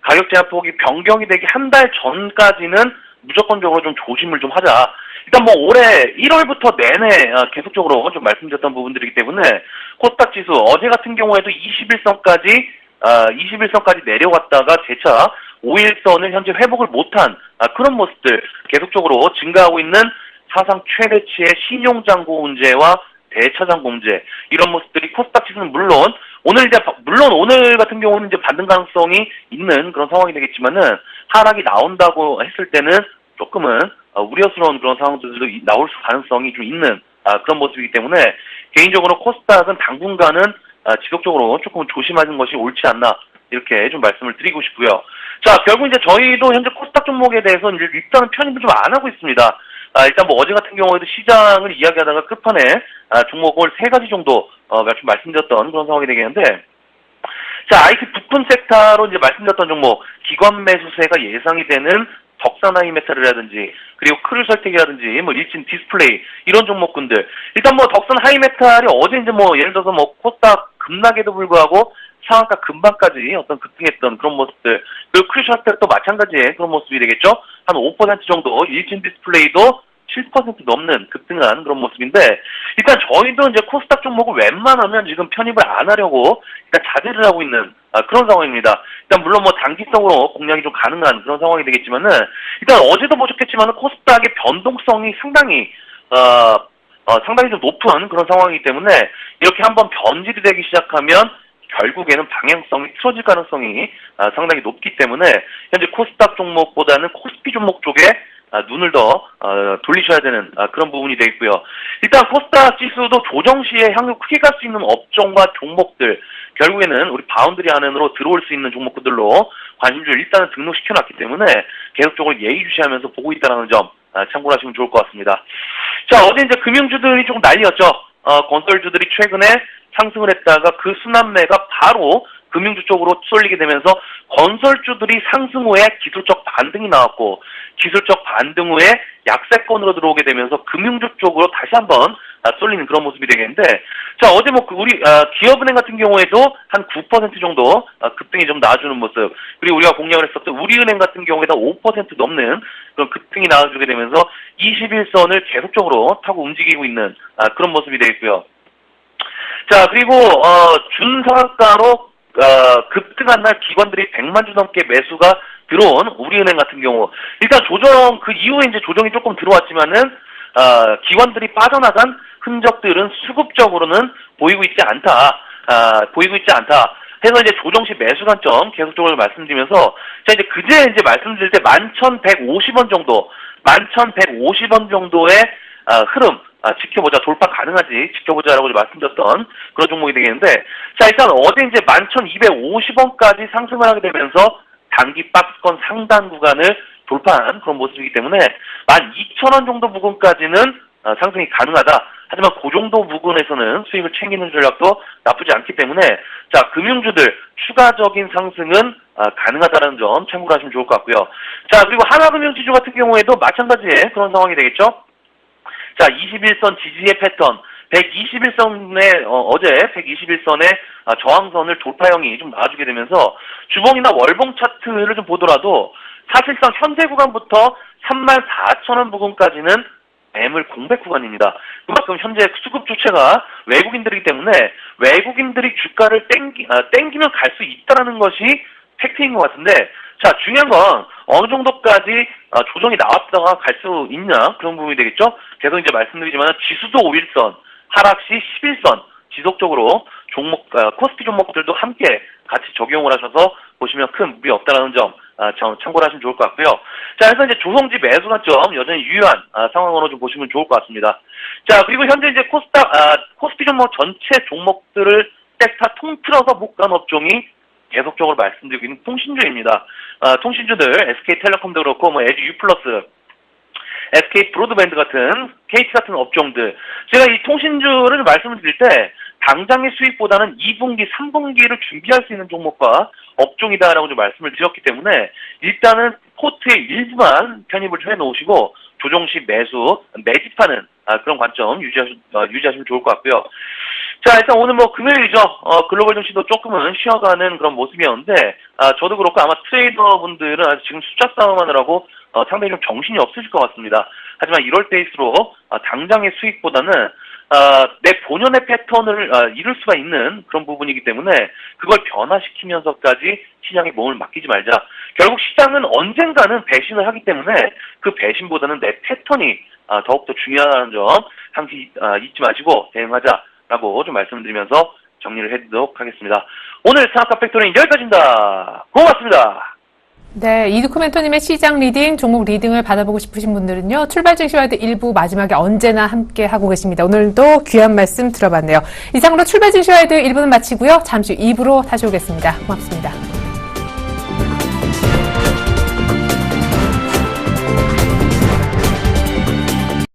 가격 제한폭이 변경이 되기 한 달 전까지는 무조건적으로 좀 조심을 좀 하자. 일단 뭐 올해 1월부터 내내 계속적으로 좀 말씀드렸던 부분들이기 때문에 코스닥 지수 어제 같은 경우에도 21선까지 내려갔다가 재차 5일선을 현재 회복을 못한 그런 모습들 계속적으로 증가하고 있는 사상 최대치의 신용장고 문제와 대차장고 문제, 이런 모습들이 코스닥 지수는 물론 오늘 같은 경우는 이제 반등 가능성이 있는 그런 상황이 되겠지만은, 하락이 나온다고 했을 때는 조금은 우려스러운 그런 상황들도 나올 가능성이 좀 있는 그런 모습이기 때문에, 개인적으로 코스닥은 당분간은 지속적으로 조금 조심하는 것이 옳지 않나, 이렇게 좀 말씀을 드리고 싶고요. 자, 결국 이제 저희도 현재 코스닥 종목에 대해서 이제 일단은 편입을 좀 안 하고 있습니다. 일단 뭐 어제 같은 경우에도 시장을 이야기하다가 끝판에 종목을 3가지 정도 말씀드렸던 그런 상황이 되겠는데, 자, IT 부품 섹터로 이제 말씀드렸던 종목, 기관 매수세가 예상이 되는 덕산 하이메탈이라든지, 그리고 크루설텍이라든지, 뭐 일진 디스플레이, 이런 종목군들. 일단 뭐 덕산 하이메탈이 어제 이제 뭐 예를 들어서 뭐 코스닥 급락에도 불구하고 상한가 근방까지 어떤 급등했던 그런 모습들, 그리고 크루설텍도 마찬가지의 그런 모습이 되겠죠. 한 5% 정도, 일진 디스플레이도 7% 넘는 급등한 그런 모습인데, 일단 저희도 이제 코스닥 종목을 웬만하면 지금 편입을 안 하려고 일단 자제를 하고 있는 그런 상황입니다. 일단 물론 뭐 단기성으로 공략이 좀 가능한 그런 상황이 되겠지만은, 일단 어제도 보셨겠지만은 코스닥의 변동성이 상당히 좀 높은 그런 상황이기 때문에, 이렇게 한번 변질이 되기 시작하면 결국에는 방향성이 틀어질 가능성이 상당히 높기 때문에, 현재 코스닥 종목보다는 코스피 종목 쪽에 눈을 더 돌리셔야 되는 그런 부분이 되겠고요. 일단 코스닥 지수도 조정 시에 향후 크게 갈 수 있는 업종과 종목들, 결국에는 우리 바운드리 안으로 들어올 수 있는 종목들로 관심주를 일단은 등록시켜놨기 때문에 계속적으로 예의주시하면서 보고 있다는 점 참고를 하시면 좋을 것 같습니다. 자, 어제 이제 금융주들이 조금 난리였죠. 건설주들이 최근에 상승을 했다가 그 순환매가 바로 금융주 쪽으로 쏠리게 되면서 건설주들이 상승 후에 기술적 반등이 나왔고, 기술적 반등 후에 약세권으로 들어오게 되면서 금융주 쪽으로 다시 한번 쏠리는 그런 모습이 되겠는데, 자, 어제 뭐 우리 기업은행 같은 경우에도 한 9% 정도 급등이 좀 나와주는 모습, 그리고 우리가 공략을 했었던 우리은행 같은 경우에도 5% 넘는 그런 급등이 나와주게 되면서 21선을 계속적으로 타고 움직이고 있는 그런 모습이 되겠고요. 자, 그리고 준상한가로 급등한 날 기관들이 100만 주 넘게 매수가 들어온 우리은행 같은 경우, 일단 조정 그 이후에 이제 조정이 조금 들어왔지만은 기관들이 빠져나간 흔적들은 수급적으로는 보이고 있지 않다. 해서 이제 조정 시 매수 관점 계속적으로 말씀드리면서, 자, 이제 그제 이제 말씀드릴 때 11,150원 정도, 11,150원 정도의 흐름 지켜보자, 돌파 가능하지 지켜보자라고 말씀드렸던 그런 종목이 되겠는데, 자, 일단 어제 이제 11,250원까지 상승을 하게 되면서 단기 박스권 상단 구간을 돌파한 그런 모습이기 때문에 12,000원 정도 부근까지는 상승이 가능하다. 하지만 그 정도 부근에서는 수익을 챙기는 전략도 나쁘지 않기 때문에, 자, 금융주들 추가적인 상승은 가능하다는 점 참고를 하시면 좋을 것 같고요. 자, 그리고 하나금융지주 같은 경우에도 마찬가지의 그런 상황이 되겠죠. 자, 21선 지지의 패턴, 121선에 어제 121선의 저항선을 돌파형이 좀 나와주게 되면서 주봉이나 월봉 차트를 좀 보더라도 사실상 현재 구간부터 34,000원 부근까지는 매물 공백 구간입니다. 그만큼 현재 수급 주체가 외국인들이기 때문에 외국인들이 주가를 땡기면 갈 수 있다는 것이 팩트인 것 같은데, 자, 중요한 건 어느 정도까지 조정이 나왔다가 갈 수 있냐, 그런 부분이 되겠죠. 계속 이제 말씀드리지만 지수도 5일선, 하락 시 11선 지속적으로 종목 코스피 종목들도 함께 같이 적용을 하셔서 보시면 큰 무리 없다는 점 참고를 하시면 좋을 것 같고요. 자, 그래서 이제 조성지 매수 관점 여전히 유효한 상황으로 좀 보시면 좋을 것 같습니다. 자, 그리고 현재 이제 코스피 종목 전체 종목들을 딱 다 통틀어서 목간 업종이 계속적으로 말씀드리고 있는 통신주입니다. 통신주들 SK텔레콤도 그렇고 뭐 LG U+, SK 브로드밴드 같은 KT 같은 업종들, 제가 이 통신주를 말씀을 드릴 때 당장의 수익보다는 2분기, 3분기를 준비할 수 있는 종목과 업종이다라고 좀 말씀을 드렸기 때문에 일단은 포트의 일부만 편입을 좀 해놓으시고 조정 시 매집하는 그런 관점 유지하시면 좋을 것 같고요. 자, 일단 오늘 뭐 금요일이죠. 글로벌 증시도 조금은 쉬어가는 그런 모습이었는데, 저도 그렇고 아마 트레이더분들은 아직 지금 숫자 싸움하느라고 상당히 좀 정신이 없으실 것 같습니다. 하지만 이럴 때일수록 당장의 수익보다는 내 본연의 패턴을 이룰 수가 있는 그런 부분이기 때문에 그걸 변화시키면서까지 시장에 몸을 맡기지 말자. 결국 시장은 언젠가는 배신을 하기 때문에 그 배신보다는 내 패턴이 더욱더 중요하다는 점 항상 잊지 마시고 대응하자라고 좀 말씀드리면서 정리를 해드리도록 하겠습니다. 오늘 상한가 팩토리는 여기까지입니다. 고맙습니다. 네, 이두크 멘토님의 시장 리딩, 종목 리딩을 받아보고 싶으신 분들은요, 출발 증시와드 1부 마지막에 언제나 함께 하고 계십니다. 오늘도 귀한 말씀 들어봤네요. 이상으로 출발 증시와드 1부는 마치고요. 잠시 후 2부로 다시 오겠습니다. 고맙습니다.